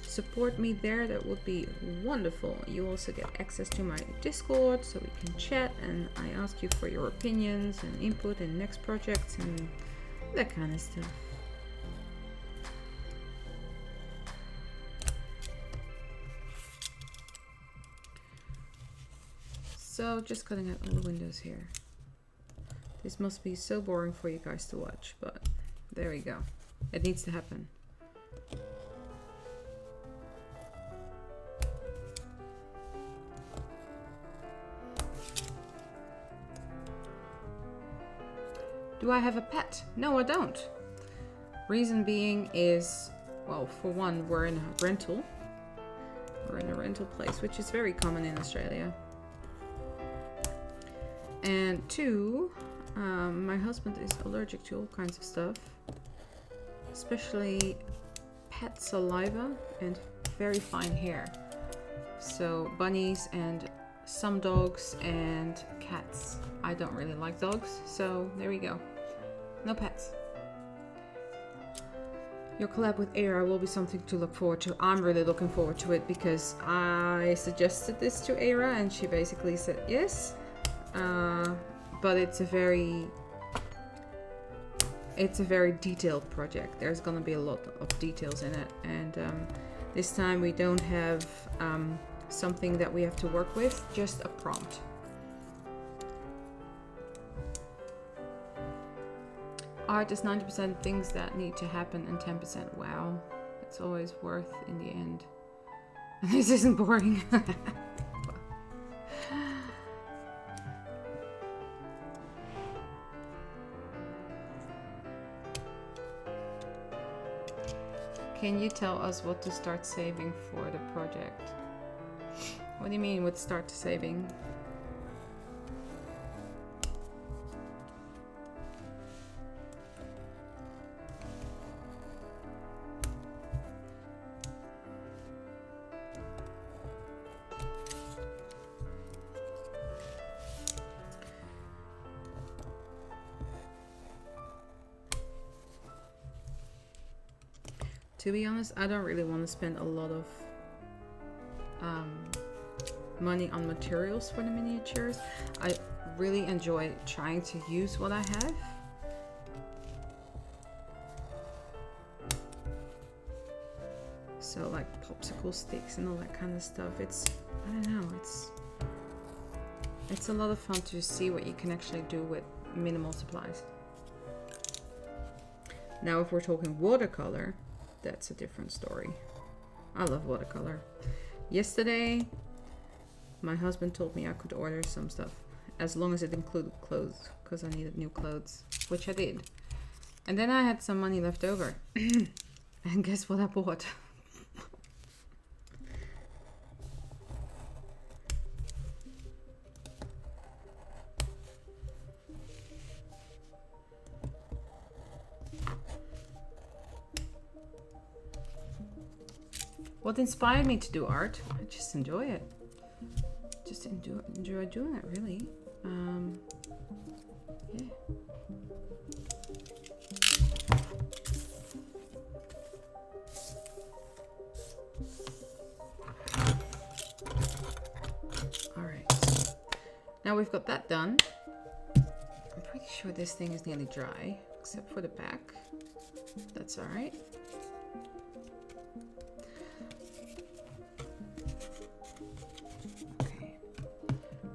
support me there, that would be wonderful. You also get access to my Discord, so we can chat, and I ask you for your opinions and input in next projects and that kind of stuff. So just cutting out all the windows here. This must be so boring for you guys to watch, but there we go. It needs to happen. Do I have a pet? No, I don't. Reason being is, well, for one, we're in a rental. We're in a rental place, which is very common in Australia. And two, my husband is allergic to all kinds of stuff, especially pet saliva and very fine hair. So bunnies and some dogs and cats. I don't really like dogs, so there we go. No pets. Your collab with Aira will be something to look forward to. I'm really looking forward to it because I suggested this to Aira and she basically said yes. But it's a very detailed project. There's gonna be a lot of details in it, and this time we don't have something that we have to work with, just a prompt. Art is 90% things that need to happen and 10% wow. It's always worth in the end. This isn't boring. Can you tell us what to start saving for the project? What do you mean with start saving? To be honest, I don't really want to spend a lot of money on materials for the miniatures. I really enjoy trying to use what I have. So like popsicle sticks and all that kind of stuff. It's, I don't know, it's a lot of fun to see what you can actually do with minimal supplies. Now if we're talking watercolor, that's a different story. I love watercolor. Yesterday, my husband told me I could order some stuff as long as it included clothes, because I needed new clothes, which I did. And then I had some money left over. And guess what I bought? What inspired me to do art? I just enjoy it. Just enjoy doing it, really. Yeah. All right. Now we've got that done. I'm pretty sure this thing is nearly dry, except for the back. That's all right.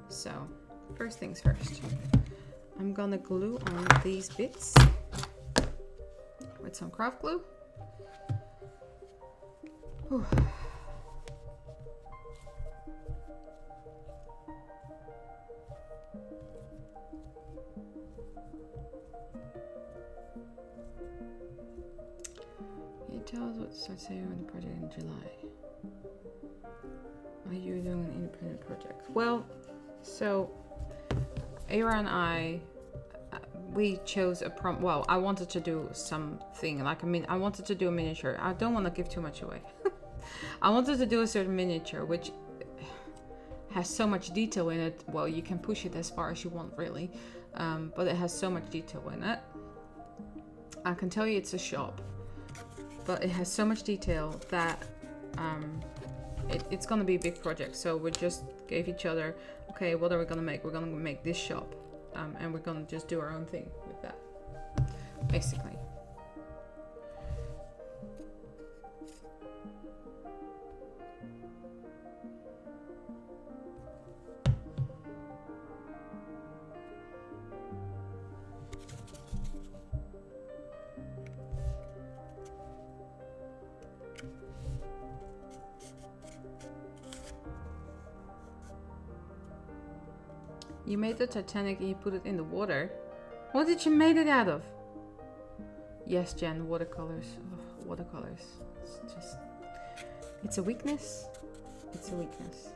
So, first things first, I'm gonna glue on these bits with some craft glue. Whew. Can you tell us what to start saving on the project in July? Are you doing an independent project? Well, so Aira and I, we chose a prompt. Well, I wanted to do something like I wanted to do a miniature. I don't want to give too much away. I wanted to do a certain miniature which has so much detail in it. Well, you can push it as far as you want, really, but it has so much detail in it. I can tell you it's a shop, but it has so much detail that it's gonna be a big project. So we just gave each other, okay, what are we gonna make? We're gonna make this shop, and we're gonna just do our own thing with that, basically. You made the Titanic and you put it in the water. What did you make it out of? Yes, Jen, watercolors. Ugh, watercolors. It's just... it's a weakness. It's a weakness.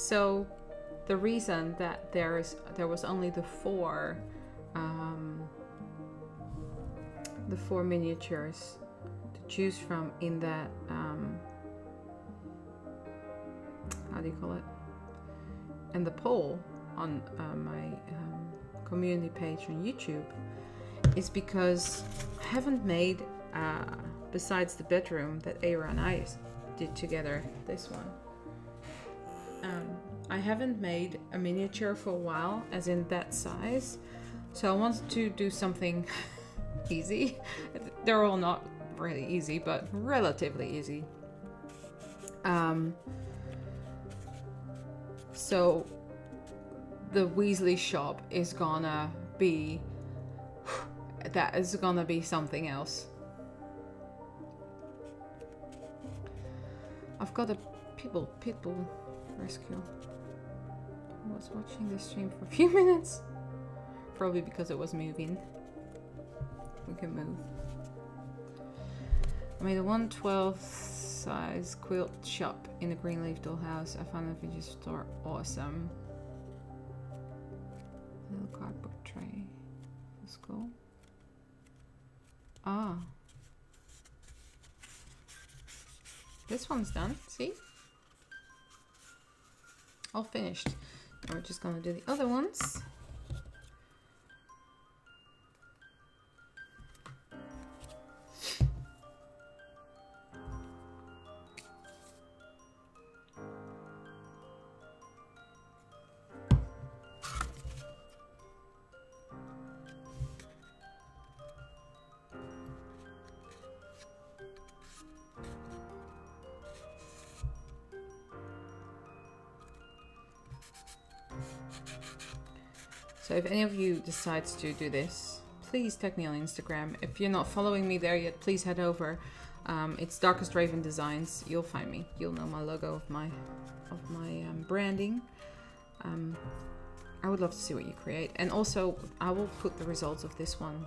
So the reason that there was only the four miniatures to choose from in that how do you call it, in the poll on my community page on YouTube, is because I haven't made besides the bedroom that Ara and I did together, this one, I haven't made a miniature for a while, as in that size. So I wanted to do something easy. They're all not really easy, but relatively easy. So the Weasley shop is gonna be, that is gonna be something else. I've got a pitbull rescue. I was watching the stream for a few minutes. Probably because it was moving. We can move. I made a 1/12 size quilt shop in the Greenleaf dollhouse. I found a vintage store. Awesome. Little cardboard tray. Let's go. Ah. This one's done. See? All finished. Now we're just gonna do the other ones. So if any of you decides to do this, please tag me on Instagram. If you're not following me there yet, please head over. It's Darkest Raven Designs. You'll find me. You'll know my logo of my branding. I would love to see what you create, and also I will put the results of this one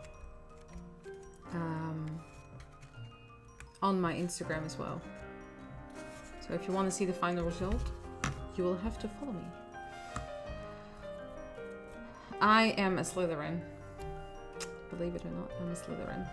on my Instagram as well. So if you want to see the final result, you will have to follow me. I am a Slytherin. Believe it or not, I'm a Slytherin.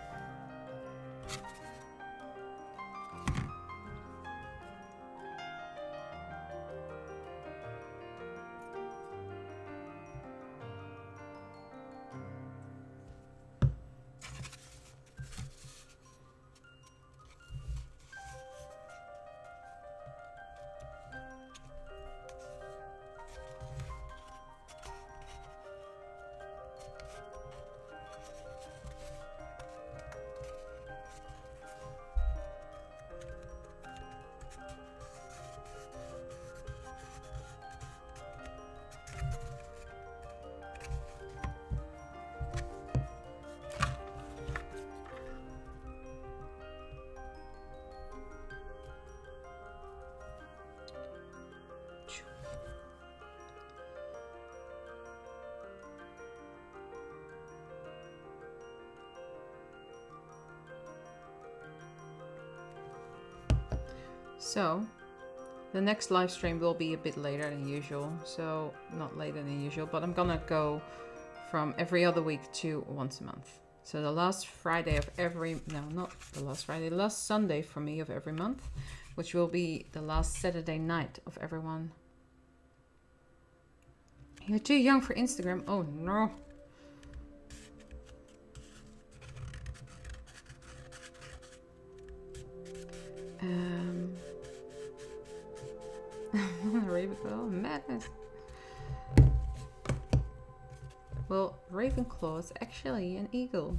So, the next live stream will be a bit later than usual. So, not later than usual, but I'm gonna go from every other week to once a month. So the last Friday of every, no, not the last Friday, the last Sunday for me of every month, which will be the last Saturday night of everyone. You're too young for Instagram. Oh no. Ravenclaw, madness. Well, Ravenclaw is actually an eagle.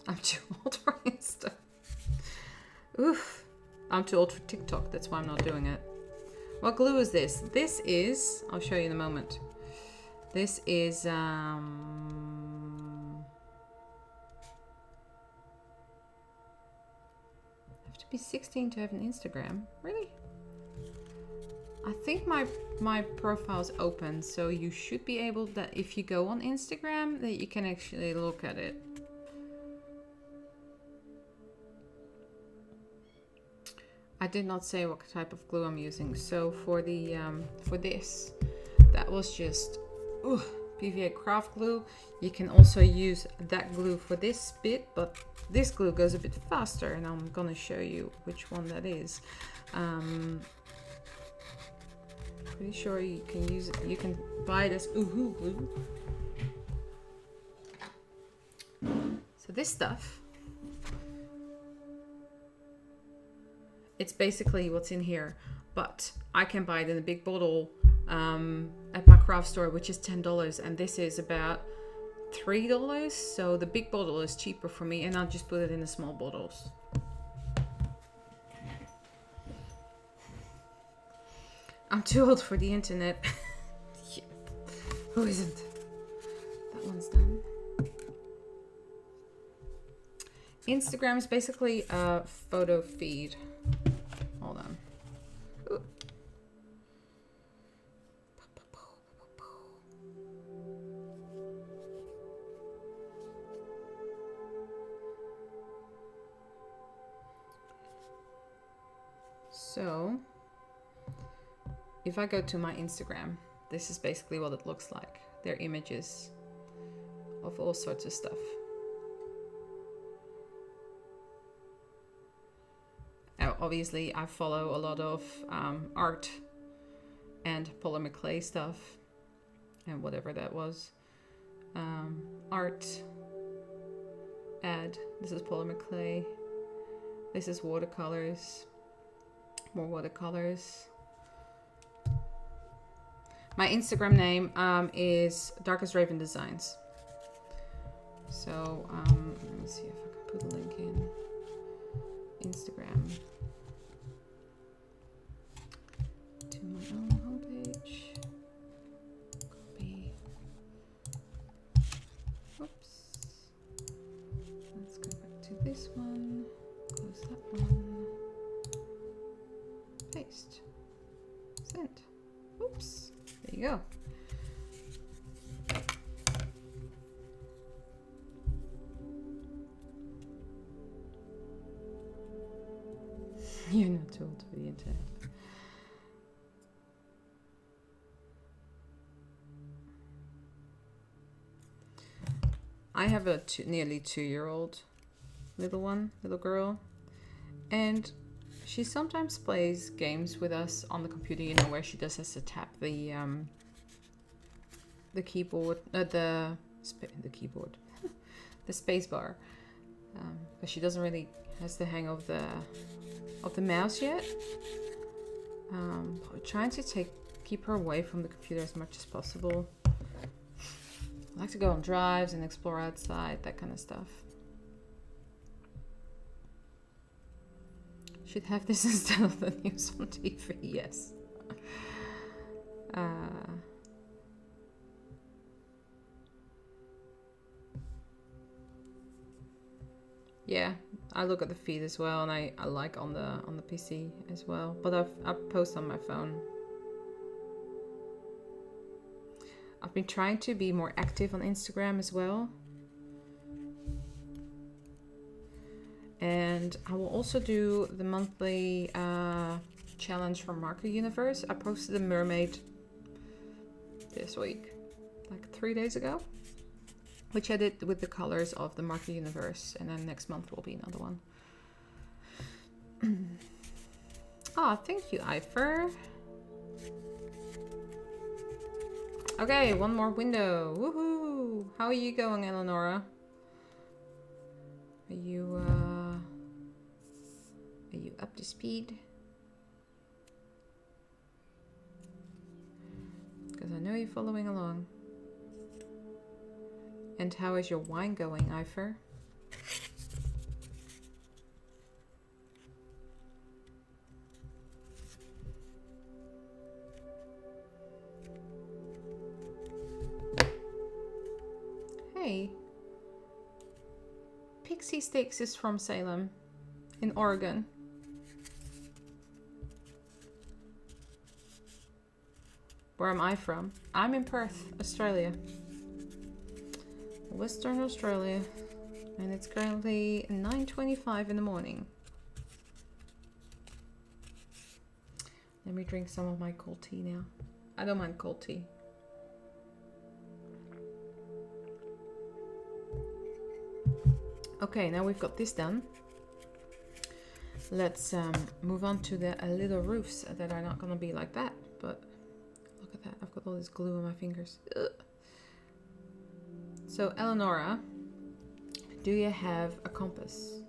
I'm too old for Insta. Oof. I'm too old for TikTok, that's why I'm not doing it. What glue is this? This is, I'll show you in a moment. This is, you have to be 16 to have an Instagram. Really? I think my profile's open, so you should be able that if you go on Instagram that you can actually look at it. I did not say what type of glue I'm using. So for the for this, that was just PVA craft glue. You can also use that glue for this bit, but this glue goes a bit faster, and I'm gonna show you which one that is. Pretty sure you can use it. You can buy this Uhu glue. So this stuff, it's basically what's in here, but I can buy it in a big bottle at my craft store, which is $10, and this is about $3. So the big bottle is cheaper for me, and I'll just put it in the small bottles. I'm too old for the internet. Yeah. Who isn't? That one's done. Instagram is basically a photo feed. Hold on. Ooh. So, if I go to my Instagram, this is basically what it looks like. They're images of all sorts of stuff. Obviously, I follow a lot of art and polymer clay stuff and whatever that was. Art, add, this is polymer clay. This is watercolors, more watercolors. My Instagram name is Darkest Raven Designs. So let me see if I can put a link in. Instagram to my own homepage. Copy. Oops. Let's go back to this one. Close that one. Paste. Send. Oops. There you go. You're not too old for the internet. I have a nearly 2-year-old little girl, and she sometimes plays games with us on the computer, you know, where she just has to tap the keyboard, the keyboard, the space bar, but she doesn't really has the hang of the mouse yet. We're trying to keep her away from the computer as much as possible. I like to go on drives and explore outside, that kind of stuff. Should have this instead of the news on TV, yes. Yeah, I look at the feed as well, and I like on the PC as well. But I post on my phone. I've been trying to be more active on Instagram as well. And I will also do the monthly challenge from Marker Universe. I posted a mermaid this week, like 3 days ago, which I did with the colors of the Marker Universe. And then next month will be another one. Oh, thank you, Ifer. Okay, one more window. Woohoo! How are you going, Eleonora? Are you up to speed? Because I know you're following along. And how is your wine going, Ifer? Hey, Pixie Sticks is from Salem, in Oregon. Where am I from? I'm in Perth, Australia. Western Australia. And it's currently 9:25 in the morning. Let me drink some of my cold tea now. I don't mind cold tea. Okay, now we've got this done. Let's move on to the little roofs that are not gonna be like that, but look at that, I've got all this glue on my fingers. Ugh. So Eleonora, do you have a compass?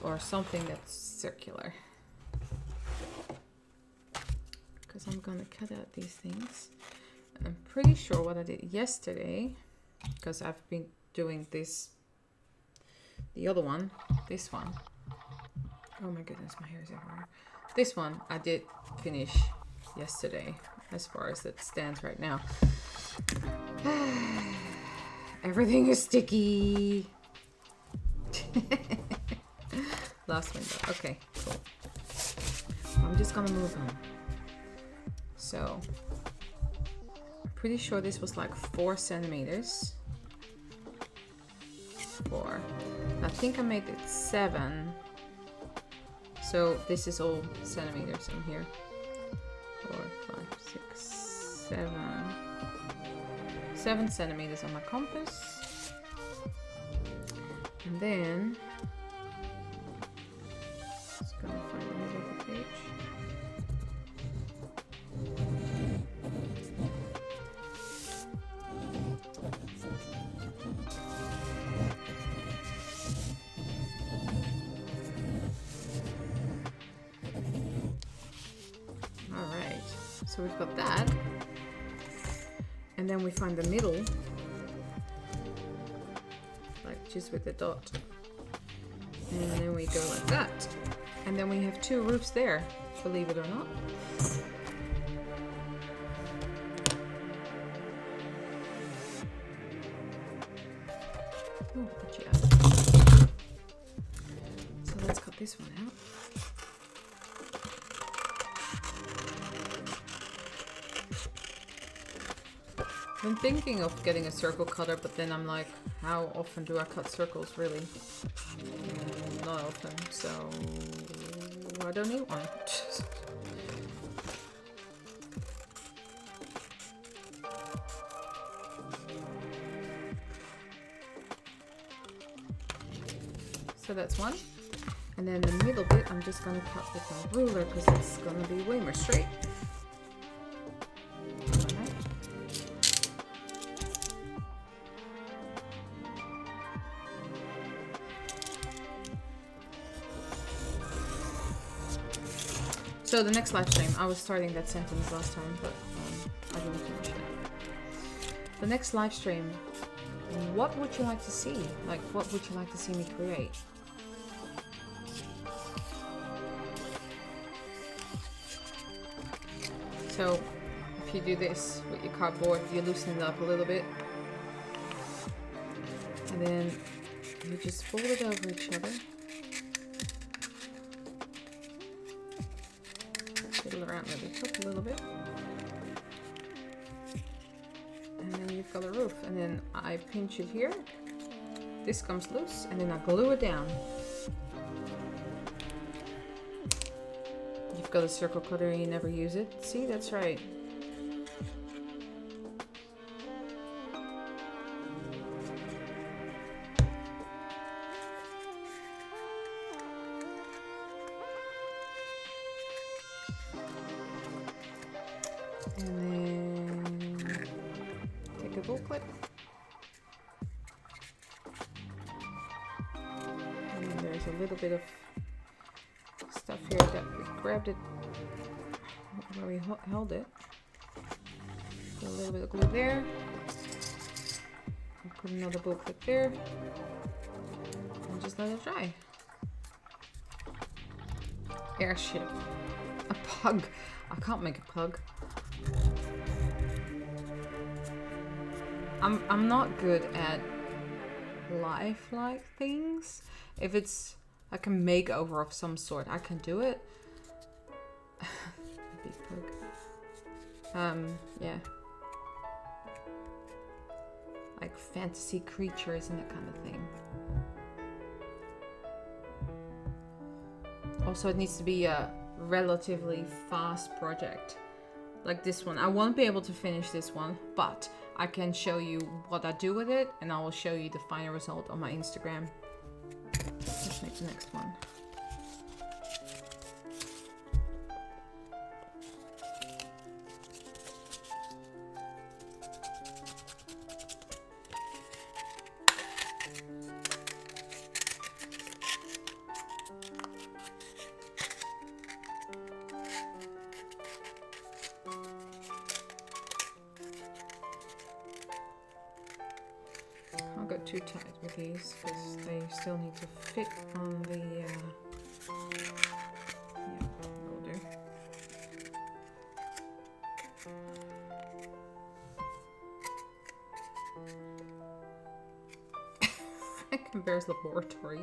Or something that's circular? Because I'm gonna cut out these things. I'm pretty sure what I did yesterday, because I've been doing this, the other one, this one. Oh my goodness, my hair is everywhere. This one I did finish yesterday, as far as it stands right now. Everything is sticky. Last window. Okay, cool. I'm just gonna move on. So, I'm pretty sure this was like 4 centimeters. 4. I think I made it 7. So this is all centimeters in here. 4, 5, 6, 7. 7 centimeters on my compass. And then just gonna find the middle of the page. Alright, so we've got that. And then we find the middle, like just with the dot. And then we go like that. And then we have 2 roofs there, believe it or not. Ooh, good job. So let's cut this one out. I'm thinking of getting a circle cutter, but then I'm like, how often do I cut circles, really? Not often, so I don't need one. So that's one. And then the middle bit, I'm just gonna cut with my ruler because it's gonna be way more straight. So the next live stream, I was starting that sentence last time, but I didn't finish it. The next live stream, what would you like to see? Like, what would you like to see me create? So if you do this with your cardboard, you loosen it up a little bit. And then you just fold it over each other. Fiddle around with the top a little bit. And then you've got a roof. And then I pinch it here. This comes loose. And then I glue it down. You've got a circle cutter and you never use it. See, that's right. And then take a bull clip. And then there's a little bit of stuff here that we grabbed it where we held it. Put a little bit of glue there. And put another bull clip there. And just let it dry. Airship. A pug. I can't make a pug. I'm not good at lifelike things. If it's like a makeover of some sort, I can do it. Big pug. Yeah. Like fantasy creatures and that kind of thing. Also, it needs to be a relatively fast project. Like this one. I won't be able to finish this one, but I can show you what I do with it, and I will show you the final result on my Instagram. Let's make the next one. Can't go too tight with these because they still need to fit on the yeah, will do. Bear's laboratory.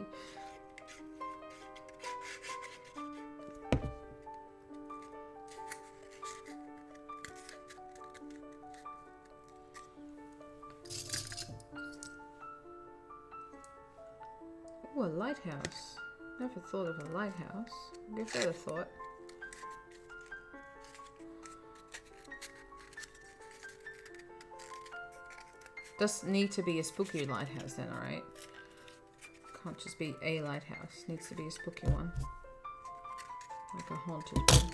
Oh, a lighthouse. Never thought of a lighthouse. Give that a thought. Does need to be a spooky lighthouse then, alright? Can't just be a lighthouse. Needs to be a spooky one. Like a haunted one.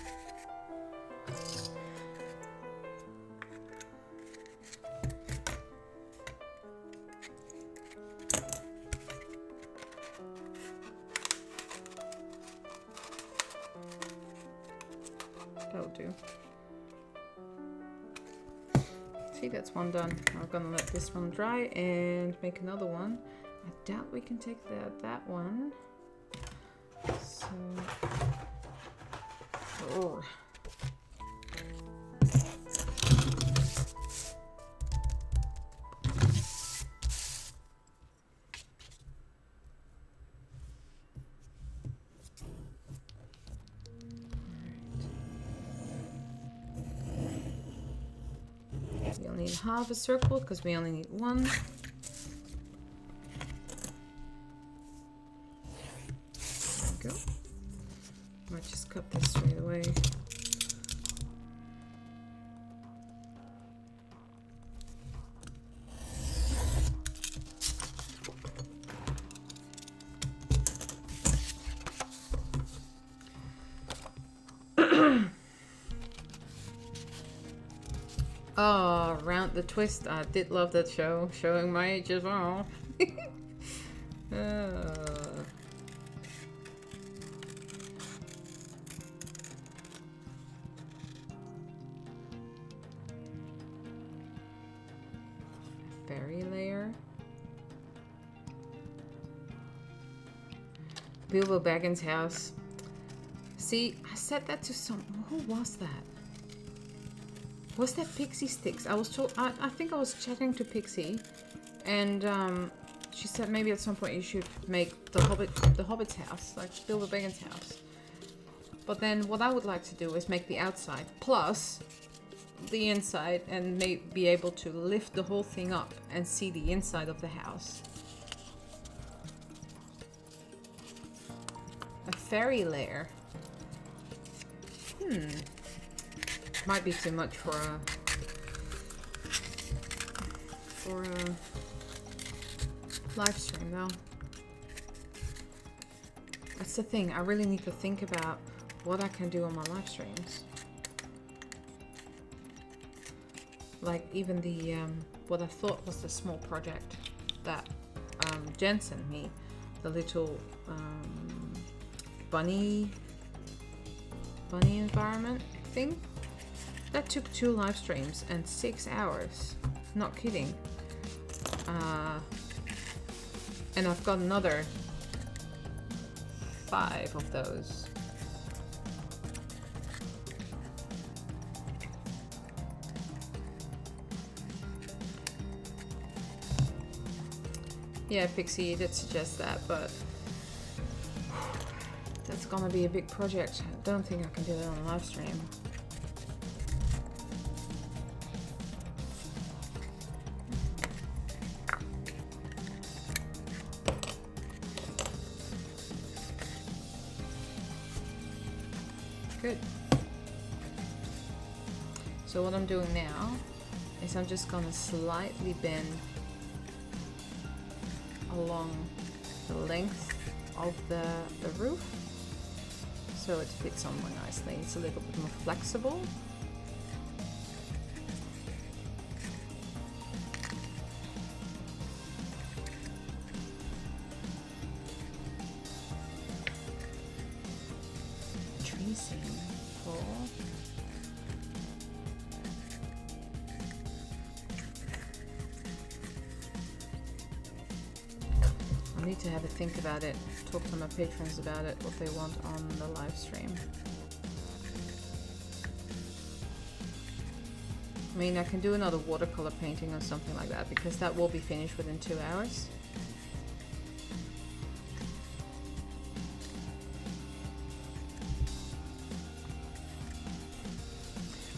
That'll do. See, that's one done. I'm gonna let this one dry and make another one. I doubt we can take that one. So, oh. We'll need half a circle because we only need one. There we go. Might just cut this straight away. Oh, Round the Twist. I did love that show. Showing my age as well. Fairy layer. Bilbo Baggins' house. See, I said that to some... Who was that? Was that Pixie Sticks? I was told. I think I was chatting to Pixie, and she said maybe at some point you should make the Hobbit's house, like Bilbo Baggins' house. But then what I would like to do is make the outside plus the inside, and be able to lift the whole thing up and see the inside of the house. A fairy lair. Might be too much for a live stream though. That's the thing. I really need to think about what I can do on my live streams. Like even the what I thought was the small project that Jen sent me, the little bunny environment thing. That took 2 live streams and 6 hours. Not kidding. And I've got another 5 of those. Yeah, Pixie did suggest that, but that's gonna be a big project. I don't think I can do that on a live stream. Good. So what I'm doing now is I'm just gonna slightly bend along the length of the roof so it fits on more nicely. It's a little bit more flexible. Tracing for I need to have a think about it, talk to my patrons about it, what they want on the live stream. I mean, I can do another watercolor painting or something like that because that will be finished within 2 hours.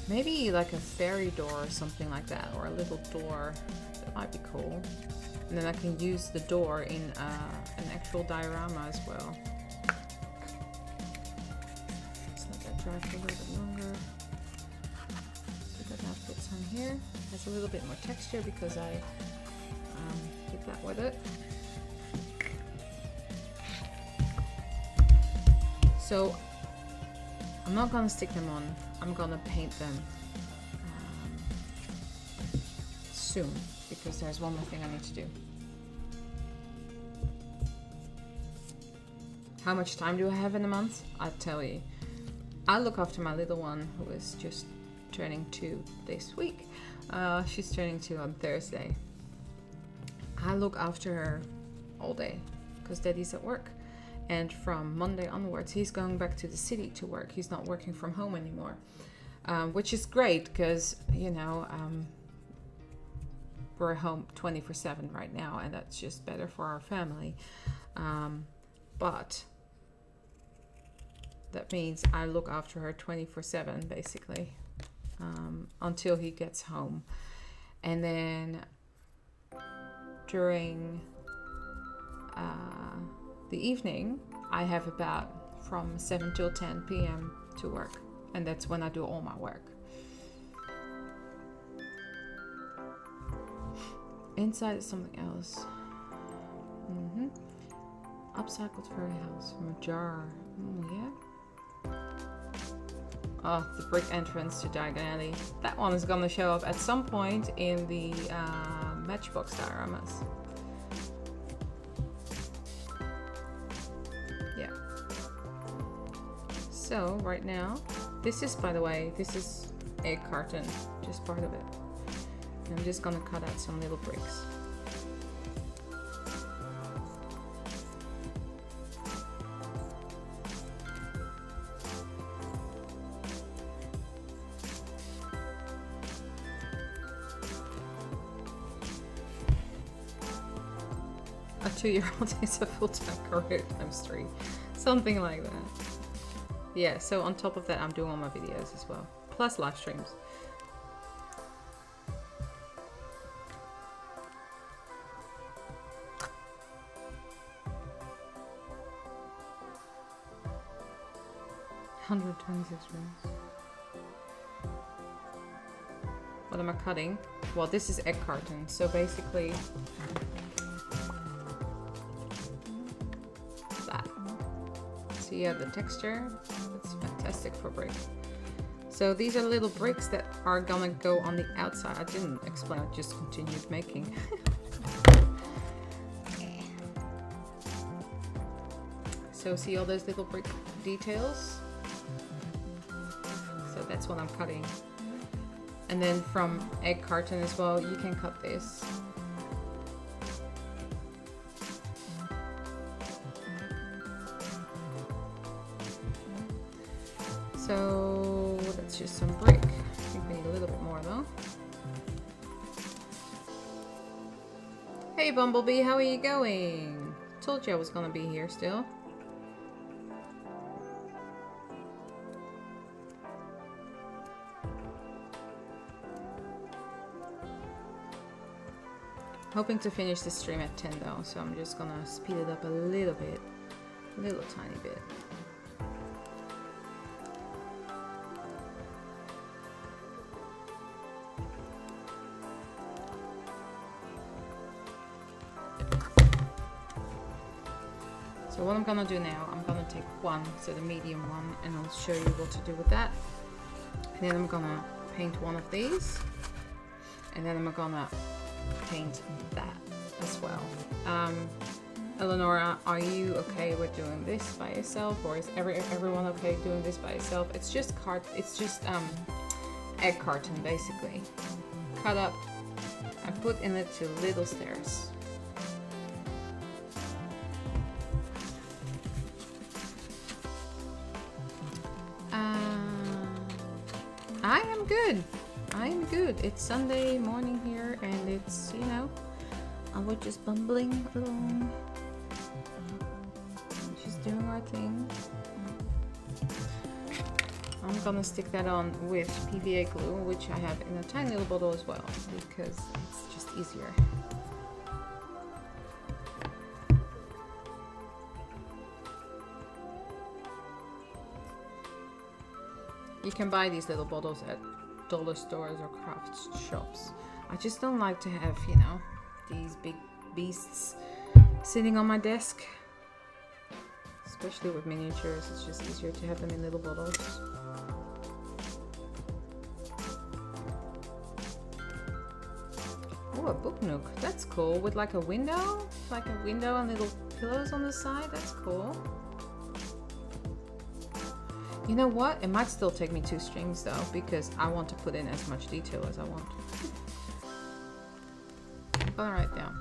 Maybe like a fairy door or something like that, or a little door. That might be cool. And then I can use the door in an actual diorama as well. Let's let that dry for a little bit longer. So that now fits on here. Has a little bit more texture because I did that with it. So I'm not gonna stick them on. I'm gonna paint them soon because there's one more thing I need to do. How much time do I have in a month? I'll tell you. I look after my little one who is just turning 2 this week. She's turning 2 on Thursday. I look after her all day because Daddy's at work. And from Monday onwards, he's going back to the city to work. He's not working from home anymore, which is great because, you know, we're home 24/7 right now, and that's just better for our family. But that means I look after her 24/7 basically until he gets home. And then during the evening, I have about from 7 till 10 p.m. to work, and that's when I do all my work. Inside is something else. Upcycled fairy house from a jar. Oh, yeah. Oh, the brick entrance to Diagon Alley. That one is gonna show up at some point in the Matchbox dioramas. Yeah. So right now, this is, by the way, this is egg carton, just part of it. And I'm just gonna cut out some little bricks. A 2-year-old is a full-time career times 3. Something like that. Yeah, so on top of that, I'm doing all my videos as well. Plus live streams. $126. What am I cutting? Well, this is egg carton, so basically that. So you have the texture. It's fantastic for brick. So these are little bricks that are gonna go on the outside. I didn't explain, I just continued making. So see all those little brick details? So that's what I'm cutting. And then from egg carton as well, you can cut this. So that's just some brick. I think we need a little bit more though. Hey Bumblebee, how are you going? Told you I was gonna be here still. Hoping to finish the stream at 10 though, so I'm just gonna speed it up a little bit. A little tiny bit. So what I'm gonna do now, I'm gonna take one, so the medium one, and I'll show you what to do with that. And then I'm gonna paint one of these, and then I'm gonna paint that as well. Eleonora, are you okay with doing this by yourself, or is everyone okay doing this by yourself? It's just egg carton basically, cut up and put in it to little stairs. I am good. I am good. It's Sunday morning here, and it's, you know, we're just bumbling along. Just doing our thing. I'm gonna stick that on with PVA glue, which I have in a tiny little bottle as well, because it's just easier. You can buy these little bottles at dollar stores or craft shops. I just don't like to have, you know, these big beasts sitting on my desk. Especially with miniatures, it's just easier to have them in little bottles. Oh, a book nook. That's cool. With like a window? Like a window and little pillows on the side. That's cool. You know what? It might still take me 2 strings though, because I want to put in as much detail as I want. I'm gonna write down.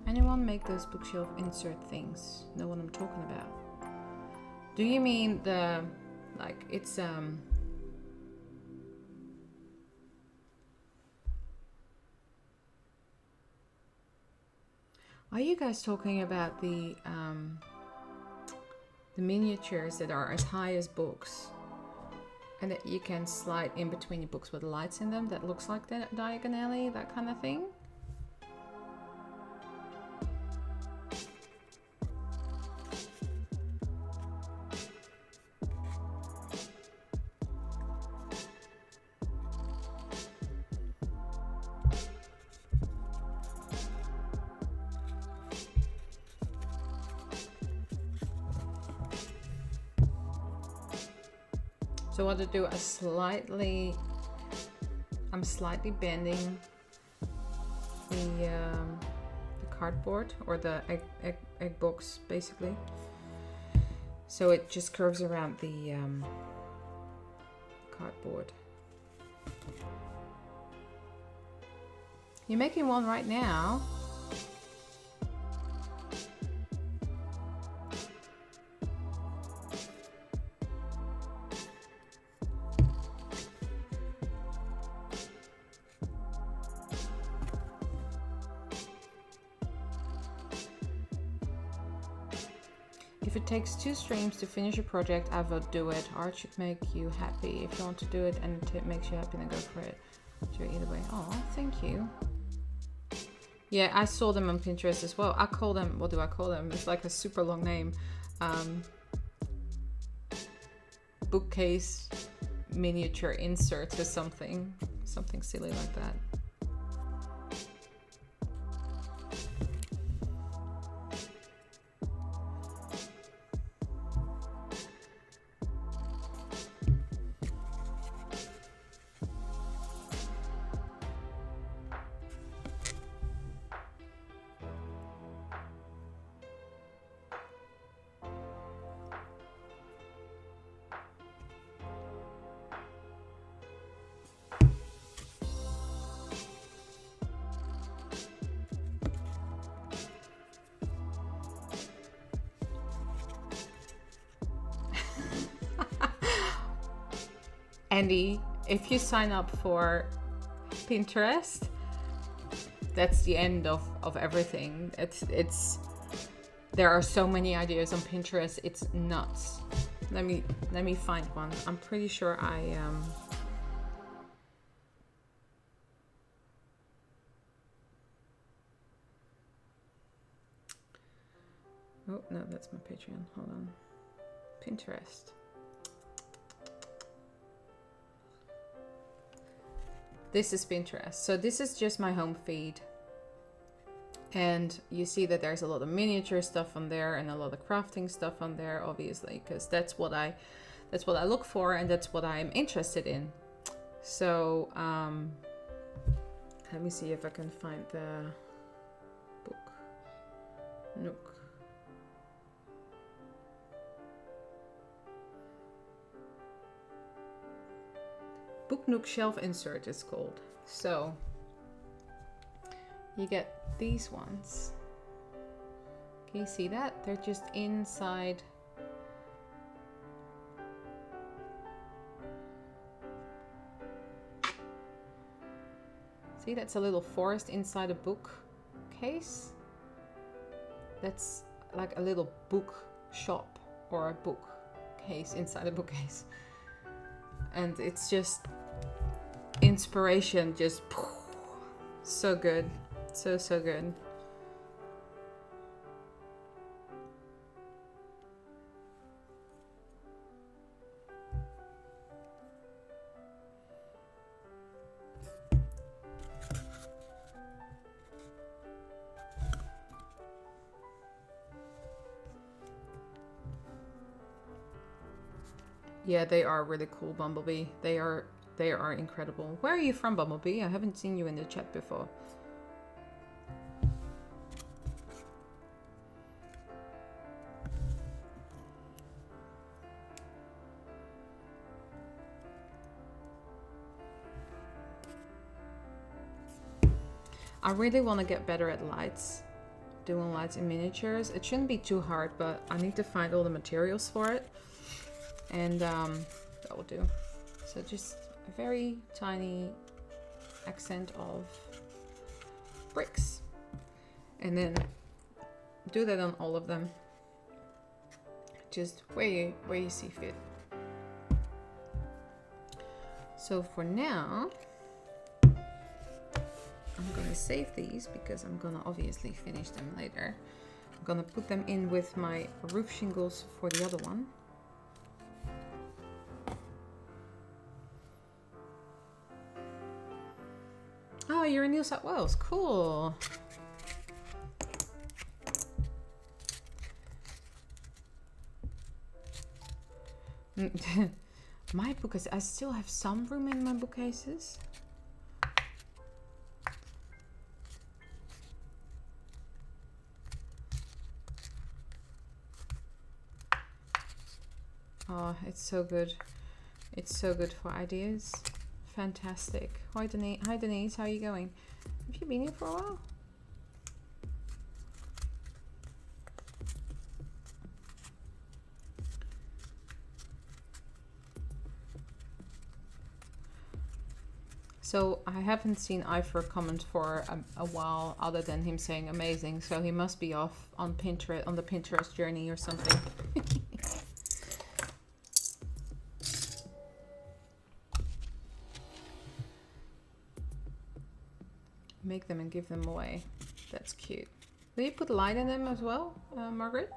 Anyone make those bookshelf insert things? Know what I'm talking about? Do you mean the, like, it's are you guys talking about the miniatures that are as high as books, and that you can slide in between your books with lights in them that looks like that diagonally, that kind of thing? So what to do, I'm slightly bending the cardboard, or the egg box basically, so it just curves around the cardboard. You're making one right now. If it takes 2 streams to finish a project, I vote do it. Art should make you happy. If you want to do it and it makes you happy, then go for it. Do it either way. Oh, thank you. Yeah, I saw them on Pinterest as well. I call them, what do I call them? It's like a super long name. Bookcase miniature inserts or something. Something silly like that. Andy, if you sign up for Pinterest, that's the end of everything. It's there are so many ideas on Pinterest, it's nuts. Let me find one. I'm pretty sure I oh no, that's my Patreon. Hold on. Pinterest. This is Pinterest. So this is just my home feed. And you see that there's a lot of miniature stuff on there and a lot of crafting stuff on there, obviously, because that's what I look for and that's what I'm interested in. So let me see if I can find the book Nook. Book Nook shelf insert is called. So you get these ones. Can you see that? They're just inside. See, that's a little forest inside a book case. That's like a little book shop or a book case inside a bookcase. And it's just inspiration, just so good. So good. Yeah, they are really cool, Bumblebee. They are incredible. Where are you from, Bumblebee? I haven't seen you in the chat before. I really want to get better at lights, doing lights in miniatures. It shouldn't be too hard, but I need to find all the materials for it. And that will do. So just a very tiny accent of bricks. And then do that on all of them. Just where you see fit. So for now, I'm gonna save these because I'm gonna obviously finish them later. I'm gonna put them in with my roof shingles for the other one. Oh, you're in New South Wales. Cool. My bookcase. I still have some room in my bookcases. Oh, it's so good. It's so good for ideas. Fantastic. Hi Denise. Hi Denise, how are you going? Have you been here for a while? So I haven't seen Ivor comment for a while, other than him saying amazing. So he must be off on Pinterest, on the Pinterest journey or something. Make them and give them away. That's cute. Will you put light in them as well, Margaret?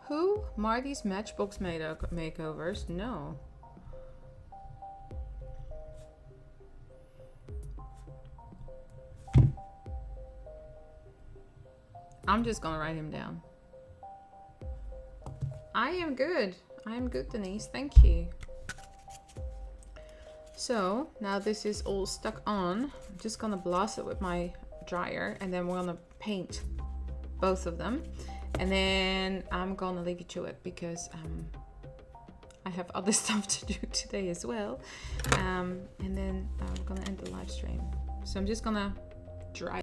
Who? Marty's Matchbox makeovers? No. I'm just gonna write him down. I am good. I am good, Denise. Thank you. So now this is all stuck on. I'm just gonna blast it with my dryer, and then we're gonna paint both of them. And then I'm gonna leave you to it because I have other stuff to do today as well. And then I'm gonna end the live stream. So I'm just gonna dry.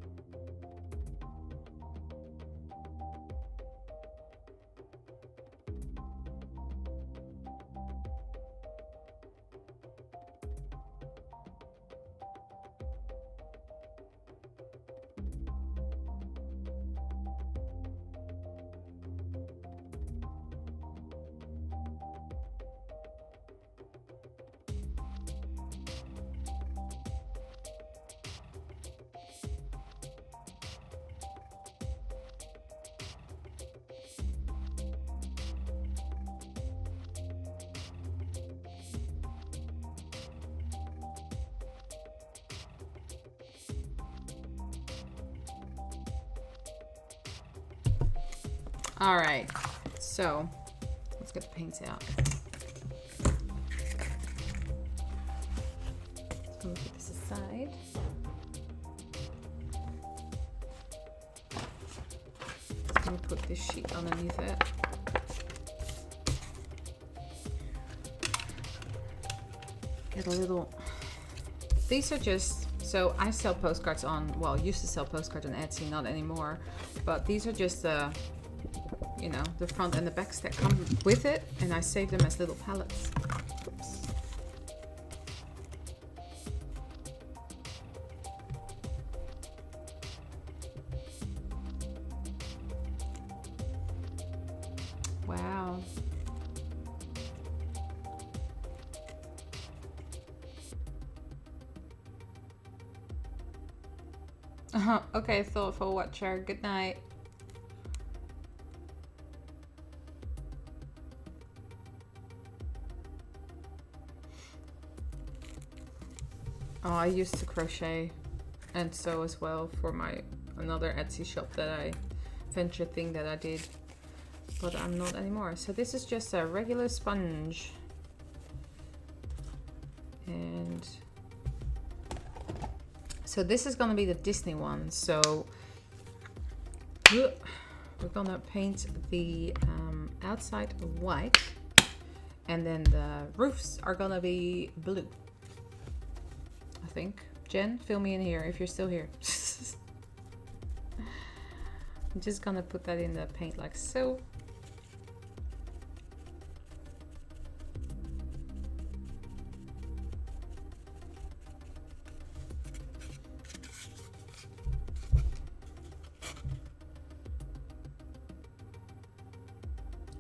All right, so let's get the paints out. So we'll put this aside. I'm gonna put this sheet underneath it. Get a little. These are just, so I sell postcards on, well, used to sell postcards on Etsy, not anymore. But these are just the, you know, the front and the backs that come with it, and I save them as little pallets. Oops. Wow. Okay, thoughtful watcher. Good night. Oh, I used to crochet and sew as well for my another Etsy shop that I venture thing that I did, but I'm not anymore. So this is just a regular sponge, and so this is gonna be the Disney one. So we're gonna paint the outside white, and then the roofs are gonna be blue. I think. Jen, fill me in here if you're still here. I'm just gonna put that in the paint like so.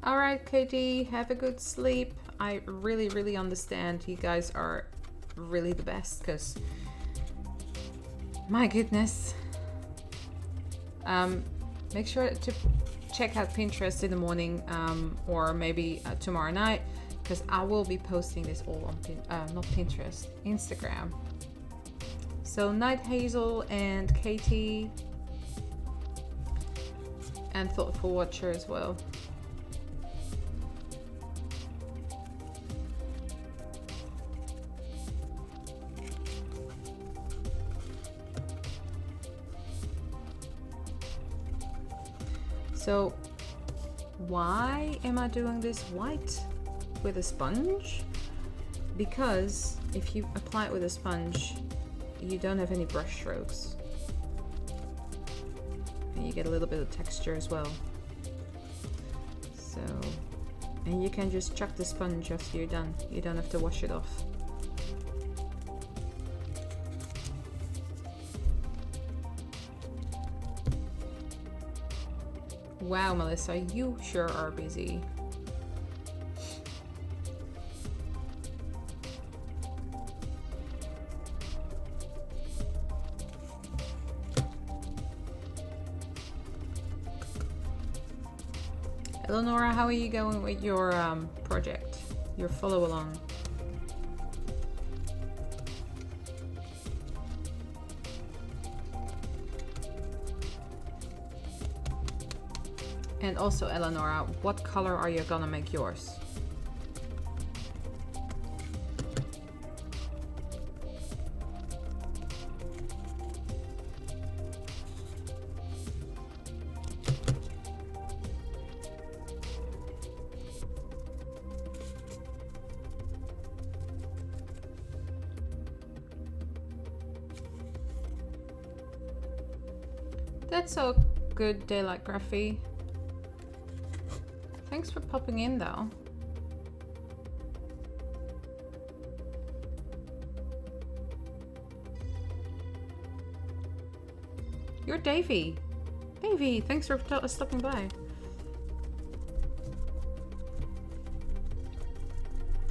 All right, Katie, have a good sleep. I really understand. You guys are really the best, because my goodness. Make sure to check out Pinterest in the morning, or maybe tomorrow night, because I will be posting this all on not Pinterest, Instagram. So Night Hazel and Katie and Thoughtful Watcher as well. So why am I doing this white with a sponge? Because if you apply it with a sponge, you don't have any brush strokes. And you get a little bit of texture as well. So, and you can just chuck the sponge after you're done. You don't have to wash it off. Wow, Melissa, you sure are busy. Eleonora, how are you going with your project, your follow along? And also, Eleonora, what color are you gonna make yours? That's so good, Daylight Graphy. Thanks for popping in, though. You're Davey. Davey, thanks for stopping by.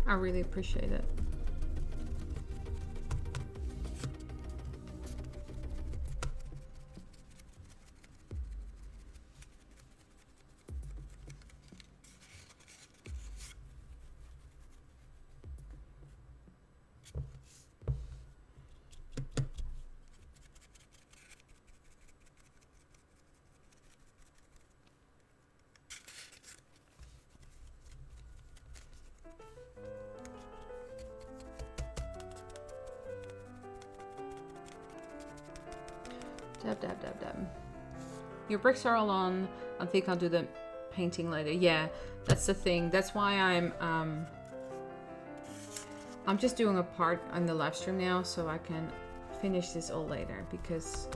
I really appreciate it. Dab, dab, dab, dab. Your bricks are all on. I think I'll do the painting later. Yeah, that's the thing. That's why I'm just doing a part on the live stream now so I can finish this all later, because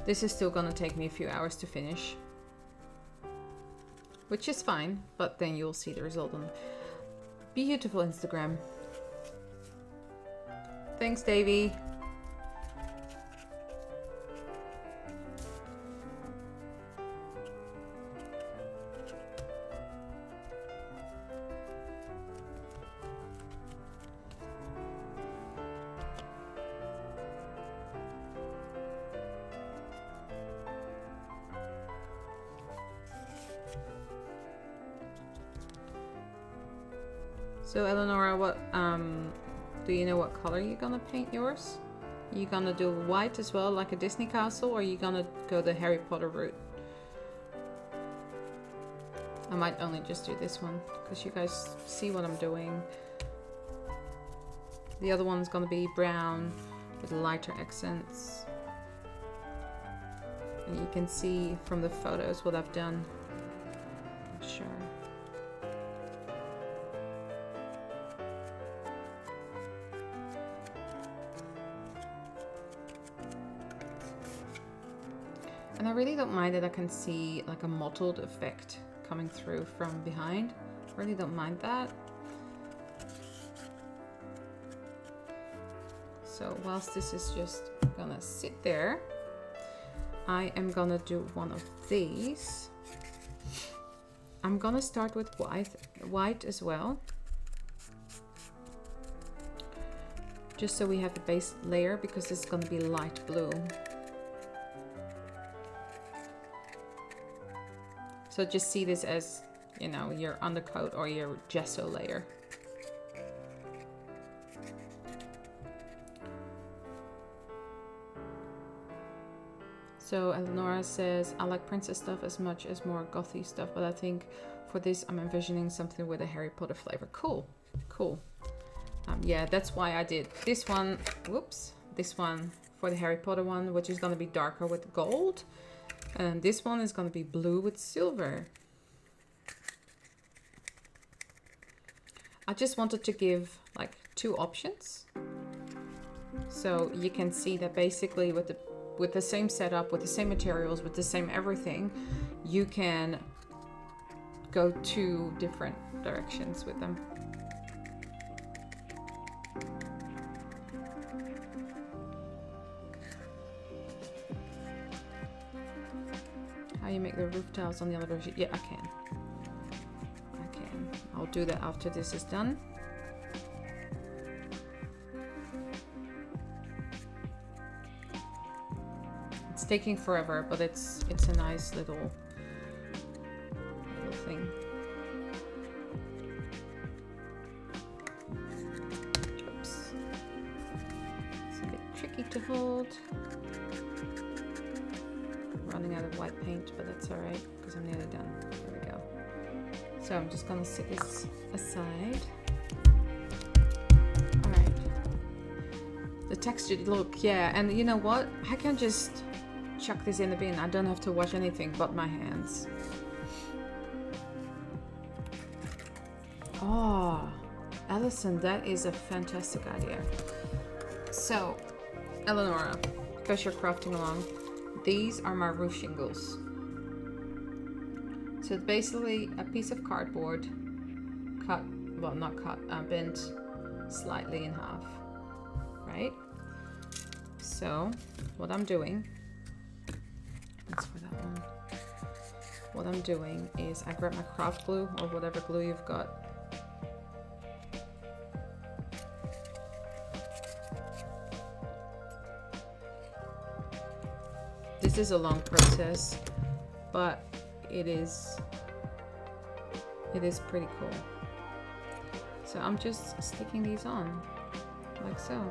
this is still gonna take me a few hours to finish. Which is fine, but then you'll see the result on beautiful Instagram. Thanks, Davey. So Eleonora, what do you know what color you're gonna paint yours? You gonna do white as well, like a Disney castle, or are you gonna go the Harry Potter route? I might only just do this one because you guys see what I'm doing. The other one's gonna be brown with lighter accents, and you can see from the photos what I've done. I'm sure. And I really don't mind that I can see like a mottled effect coming through from behind. I really don't mind that. So whilst this is just gonna sit there, I am gonna do one of these. I'm gonna start with white as well. Just so we have the base layer, because this is gonna be light blue. So just see this as, you know, your undercoat or your gesso layer. So Eleonora says, I like princess stuff as much as more gothy stuff, but I think for this I'm envisioning something with a Harry Potter flavor. Cool, cool. Yeah, that's why I did this one, whoops, this one for the Harry Potter one, which is gonna be darker with gold. And this one is going to be blue with silver. I just wanted to give like two options. So you can see that basically with the same setup, with the same materials, with the same everything, you can go two different directions with them. How you make the roof tiles on the other version? Yeah, I can. I'll do that after this is done. It's taking forever, but it's a nice little thing. Oops. It's a bit tricky to hold. Running out of white paint, but that's all right because I'm nearly done. There we go. So I'm just gonna set this aside. All right. The textured look, yeah. And you know what? I can just chuck this in the bin. I don't have to wash anything but my hands. Oh, Alison, that is a fantastic idea. So, Eleonora, because you're crafting along, these are my roof shingles. So it's basically a piece of cardboard cut, well not cut, bent slightly in half, right? So what I'm doing, that's for that one. What I'm doing is I grab my craft glue or whatever glue you've got. This is a long process, but it is pretty cool. So I'm just sticking these on like so.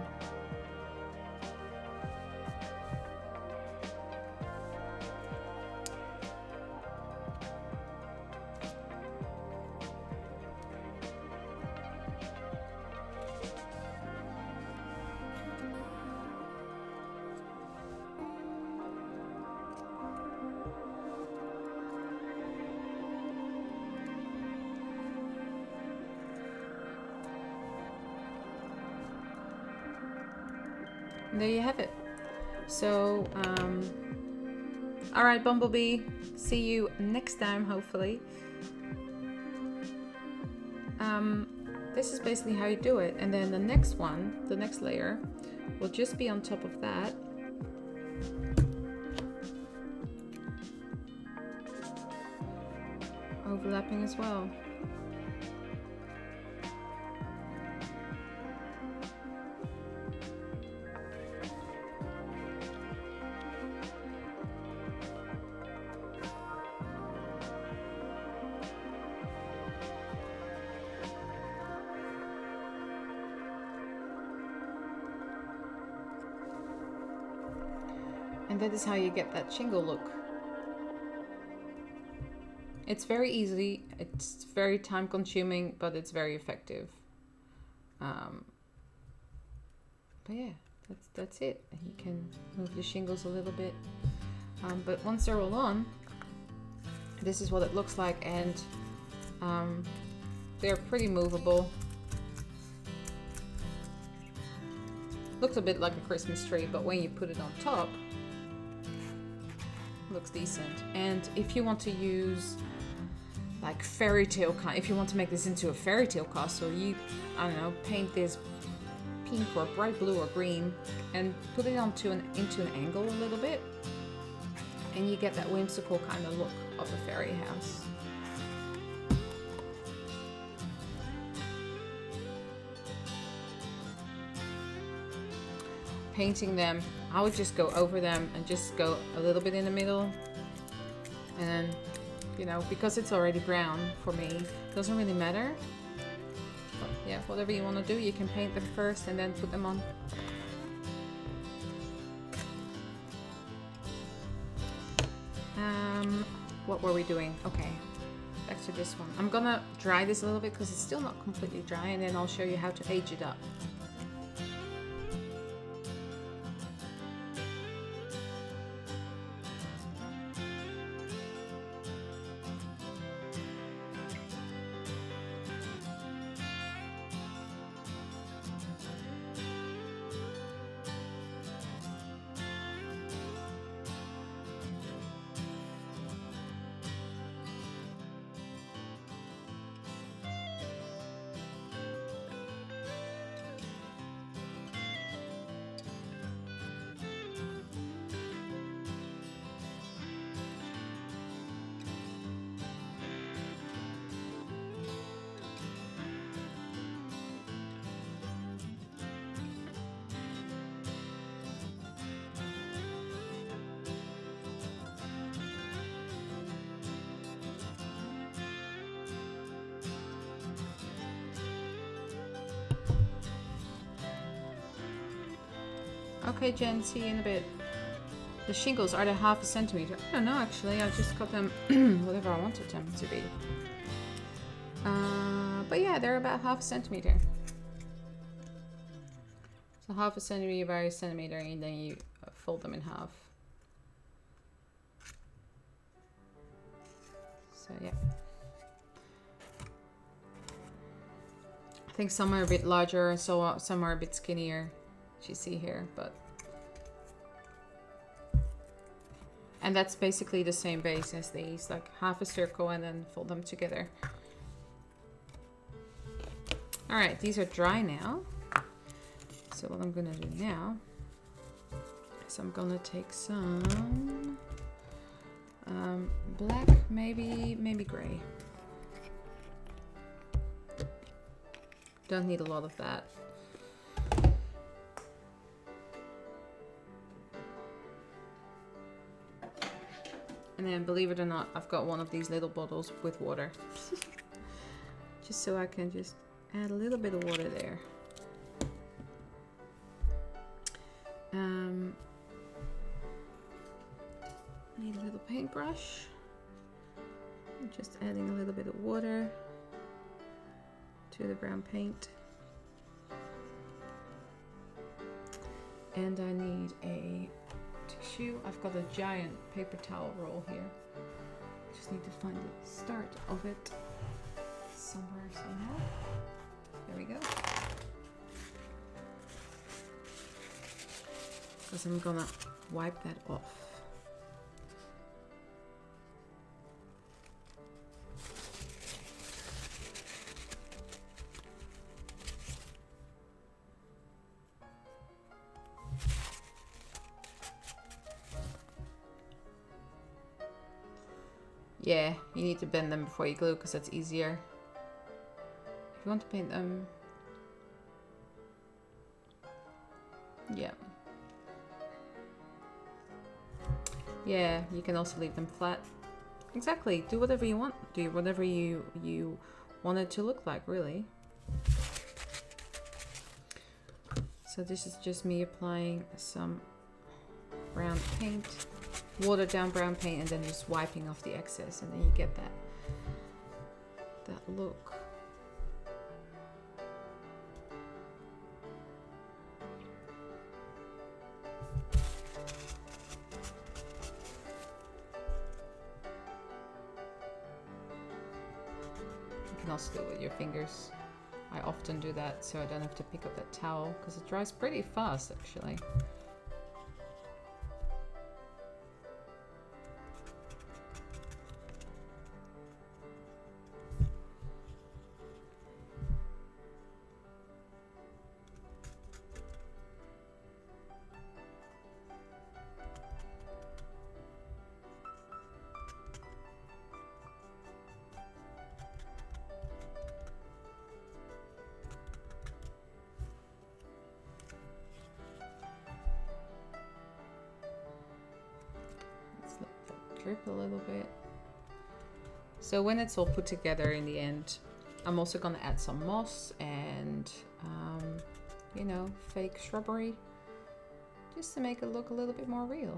And there you have it. So, all right, Bumblebee, see you next time, hopefully. This is basically how you do it. And then the next one, the next layer, will just be on top of that. Overlapping as well. And that is how you get that shingle look. It's very easy, it's very time consuming, but it's very effective. But yeah, that's it. And you can move the shingles a little bit. But once they're all on, this is what it looks like, and they're pretty movable. Looks a bit like a Christmas tree, but when you put it on top, looks decent. And if you want to use like fairy tale kind, if you want to make this into a fairy tale castle, you, I don't know, paint this pink or bright blue or green and put it into an angle a little bit, and you get that whimsical kind of look of a fairy house. Painting them, I would just go over them and just go a little bit in the middle, and then, you know, because it's already brown for me, it doesn't really matter. But yeah, whatever you want to do, you can paint them first and then put them on. What were we doing? Okay, back to this one. I'm gonna dry this a little bit because it's still not completely dry, and then I'll show you how to age it up. Okay, Jen, see you in a bit. The shingles, are they half a centimeter? I don't know, actually. I just cut them whatever I wanted them to be. But yeah, they're about half a centimeter. So half a centimeter by a centimeter, and then you fold them in half. So yeah. I think some are a bit larger, so some are a bit skinnier. You see here, but and that's basically the same base as these, like half a circle and then fold them together. All right, these are dry now. So what I'm gonna do now is I'm gonna take some black, maybe gray. Don't need a lot of that. And then, believe it or not, I've got one of these little bottles with water. Just so I can just add a little bit of water there. Need a little paintbrush. Just adding a little bit of water to the brown paint. And I need a tissue. I've got a giant paper towel roll here. Just need to find the start of it somewhere somehow. There we go. because I'm gonna wipe that off. Yeah, you need to bend them before you glue because that's easier. If you want to paint them, yeah. Yeah, you can also leave them flat. Exactly, do whatever you want. Do whatever you want it to look like, really. So this is just me applying some brown paint, watered down brown paint, and then just wiping off the excess, and then you get that look. You can also do it with your fingers. I often do that so I don't have to pick up that towel because it dries pretty fast actually. Drip a little bit. So when it's all put together in the end, I'm also going to add some moss and you know, fake shrubbery just to make it look a little bit more real.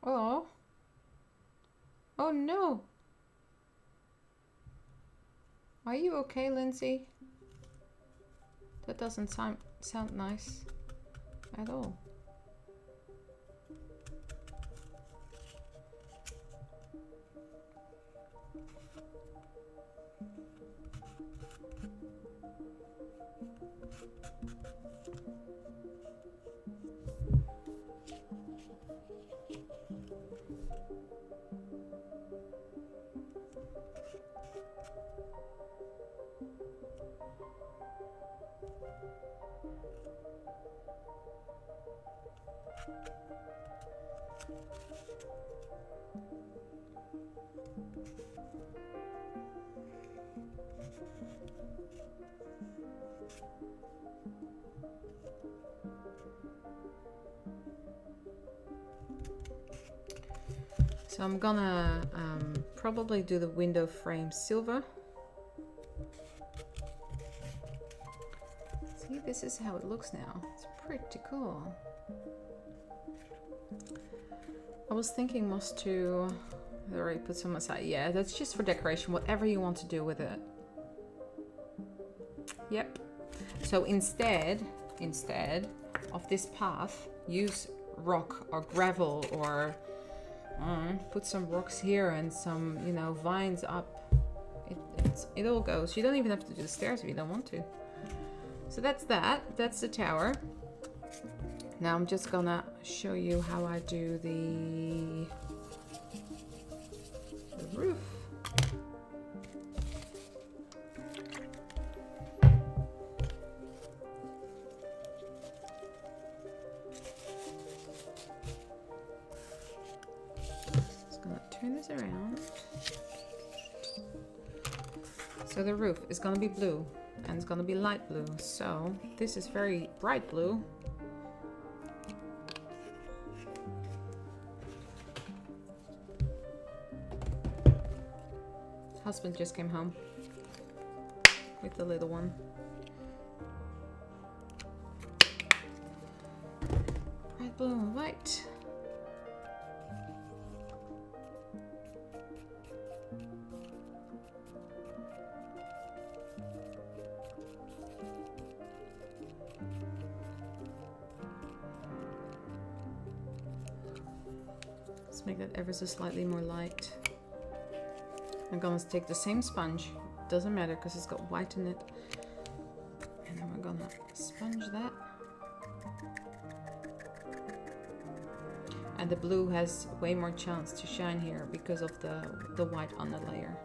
Oh. Oh no. Are you okay, Lindsay? That doesn't sound nice at all. So I'm gonna probably do the window frame silver. See, this is how it looks now. It's pretty cool. I was thinking moss too. I already put some aside. Yeah, that's just for decoration, whatever you want to do with it. Yep. So instead of this path, use rock or gravel or put some rocks here and some, you know, vines up. It all goes. You don't even have to do the stairs if you don't want to. So that's that. That's the tower. Now I'm just gonna show you how I do the roof. Just gonna turn this around. So the roof is gonna be blue and it's gonna be light blue. So this is very bright blue. Husband just came home with the little one. Red, blue, and white. Let's make that ever so slightly more light. I'm gonna take the same sponge. Doesn't matter because it's got white in it. And then we're gonna sponge that. And the blue has way more chance to shine here because of the white on the layer.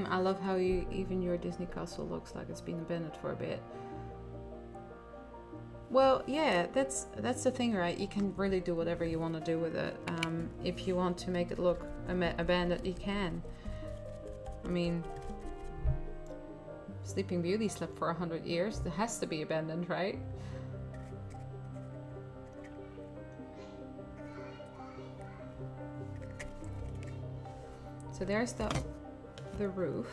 I love how even your Disney castle looks like it's been abandoned for a bit. Well, yeah, that's the thing, right? You can really do whatever you want to do with it. If you want to make it look abandoned, you can. I mean, Sleeping Beauty slept for 100 years. It has to be abandoned, right? So there's the roof.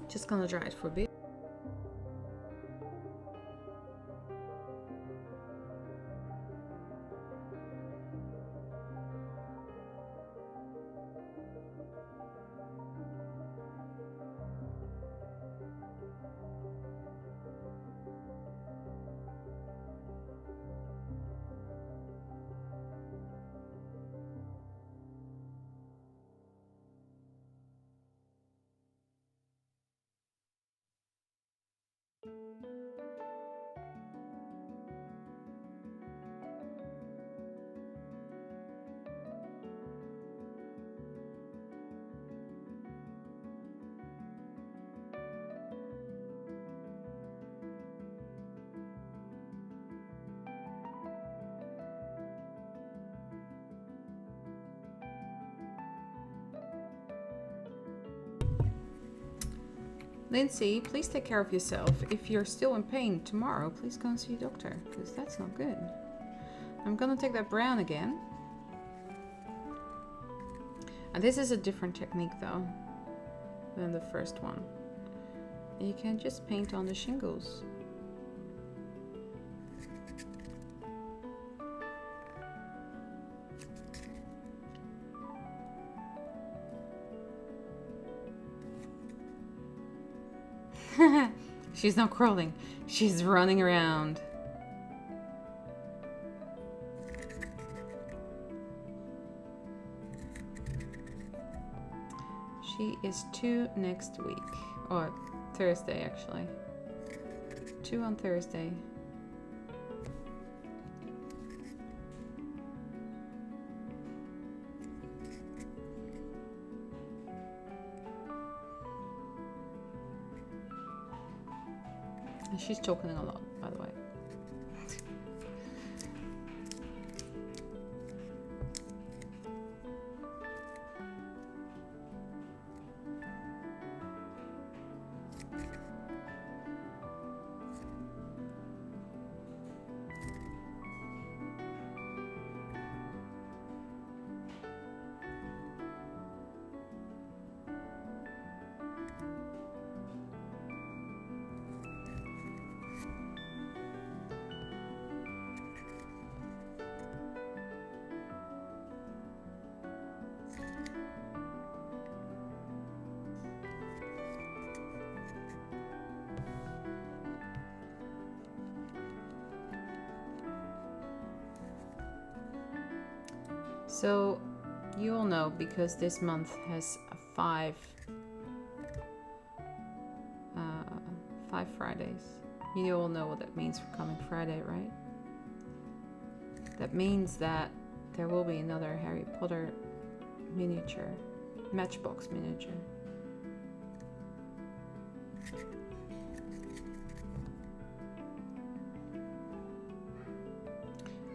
Just gonna dry it for a bit. Lindsay, please take care of yourself. If you're still in pain tomorrow, please go and see a doctor, because that's not good. I'm gonna take that brown again. And this is a different technique though than the first one. You can just paint on the shingles. She's not crawling, she's running around. She is 2 next week, or Thursday actually. 2 on Thursday. And she's talking a lot, by the way. So you all know, because this month has 5 Fridays. You all know what that means for coming Friday, right? That means that there will be another Harry Potter miniature, Matchbox miniature.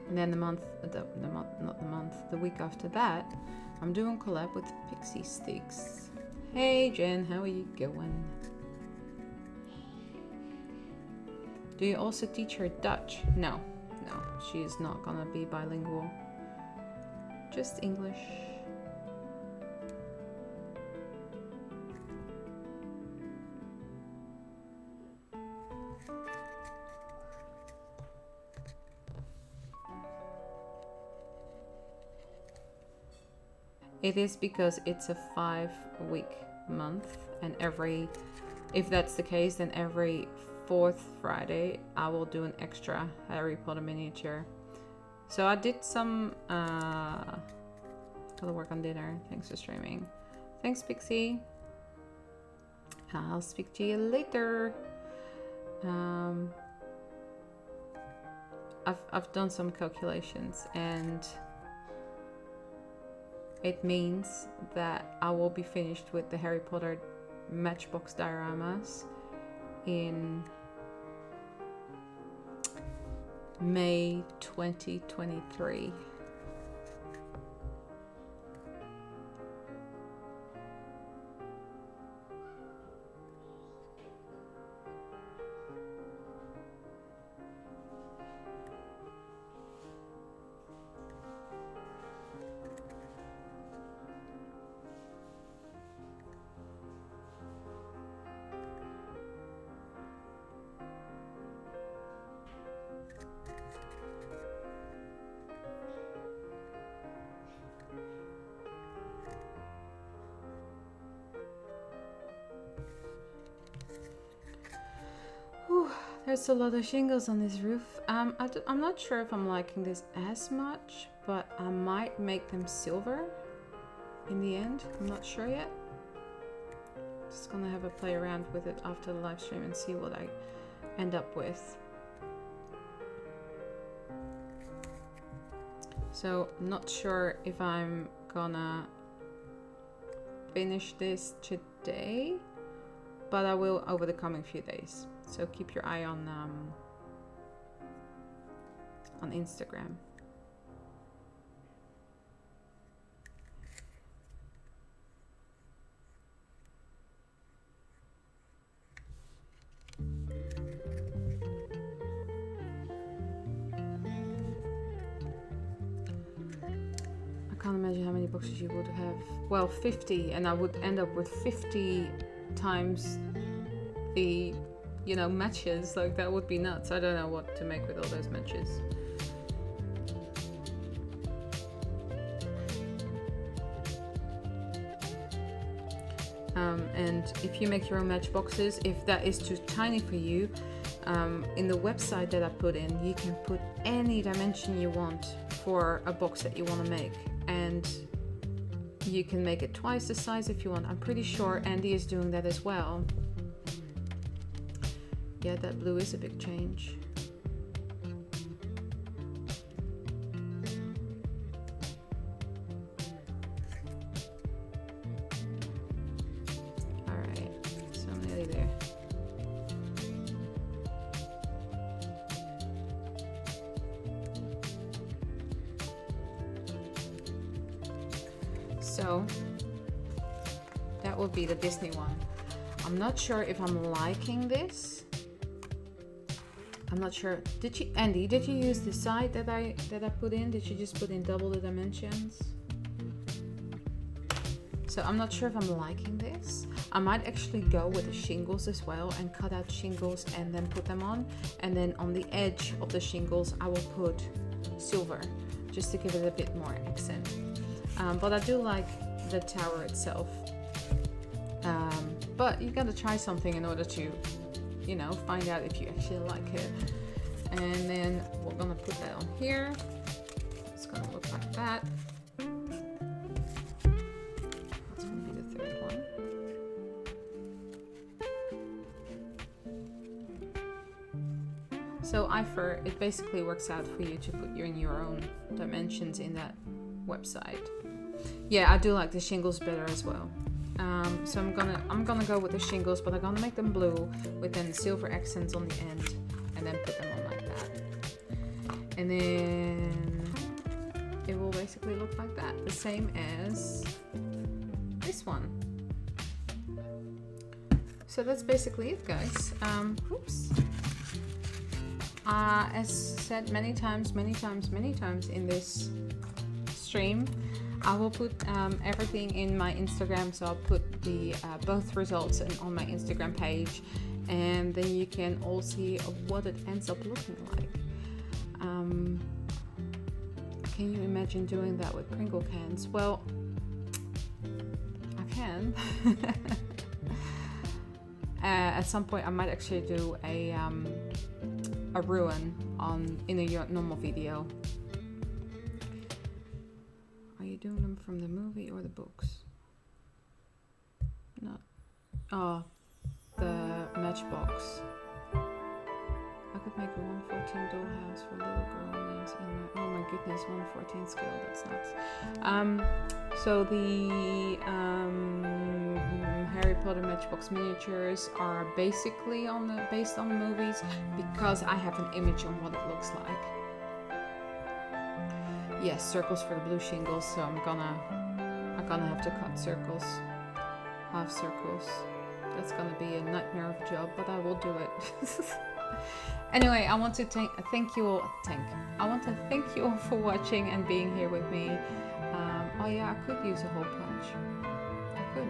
And then the week after that, I'm doing collab with Pixie Sticks. Hey Jen, how are you going? Do you also teach her Dutch? No, no, she is not gonna be bilingual. Just English. It is because it's a 5-week month, and if that's the case, then every 4th Friday I will do an extra Harry Potter miniature. So I did some gotta work on dinner. Thanks for streaming. Thanks, Pixie. I'll speak to you later. I've done some calculations, and it means that I will be finished with the Harry Potter Matchbox dioramas in May 2023. There's a lot of shingles on this roof. I'm not sure if I'm liking this as much, but I might make them silver in the end. I'm not sure yet. Just gonna have a play around with it after the live stream and see what I end up with. So not sure if I'm gonna finish this today, but I will over the coming few days. So keep your eye on Instagram. I can't imagine how many boxes you would have. Well, 50, and I would end up with 50 times the, you know, matches. Like, that would be nuts. I don't know what to make with all those matches. And if you make your own matchboxes, if that is too tiny for you, in the website that I put in, you can put any dimension you want for a box that you want to make, and you can make it twice the size if you want. I'm pretty sure Andy is doing that as well. Yeah, that blue is a big change. So that would be the Disney one. I'm not sure if I'm liking this. I'm not sure. Andy, did you use the side that I put in? Did you just put in double the dimensions? So I'm not sure if I'm liking this. I might actually go with the shingles as well and cut out shingles and then put them on. And then on the edge of the shingles, I will put silver just to give it a bit more accent. But I do like the tower itself. But you gotta try something in order to, you know, find out if you actually like it. And then we're gonna put that on here. It's gonna look like that. That's gonna be the third one. So IFR, it basically works out for you to put in your own dimensions in that website. Yeah, I do like the shingles better as well. So I'm gonna go with the shingles, but I'm gonna make them blue with then silver accents on the end, and then put them on like that. And then it will basically look like that, the same as this one. So that's basically it, guys. Oops. As said many times in this stream, I will put everything in my Instagram, so I'll put the both results on my Instagram page, and then you can all see what it ends up looking like. Can you imagine doing that with Pringle cans? Well, I can. At some point I might actually do a ruin in a normal video. Are you doing them from the movie or the books? No. Oh, the Matchbox. I could make a 114 dollhouse for little girl names in my, oh my goodness, 114 scale, that's nuts. So the Harry Potter Matchbox miniatures are basically based on the movies, because I have an image on what it looks like. Yes, circles for the blue shingles, so I'm gonna have to cut circles, half circles. That's gonna be a nightmare of a job, but I will do it. Anyway, I want to thank you all. I want to thank you all for watching and being here with me. Oh yeah, I could use a hole punch. I could.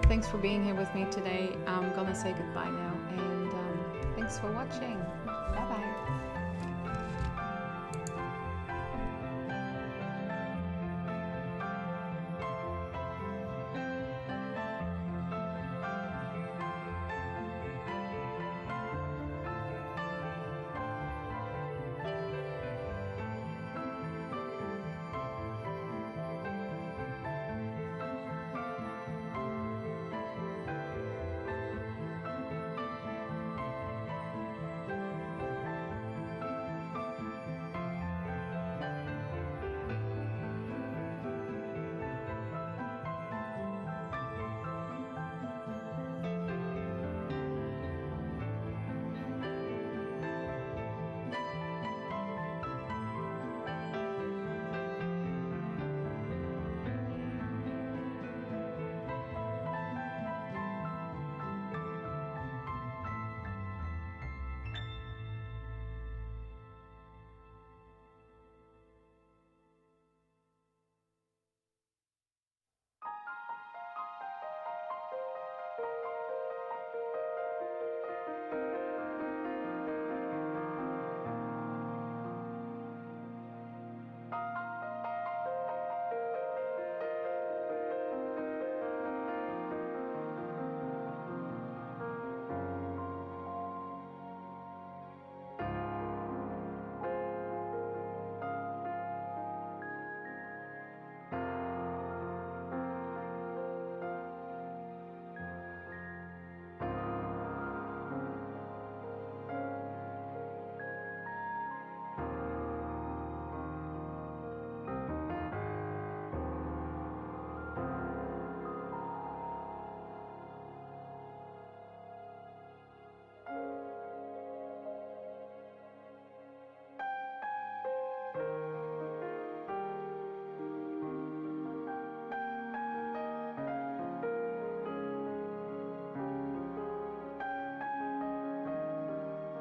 Thanks for being here with me today. I'm gonna say goodbye now, and thanks for watching.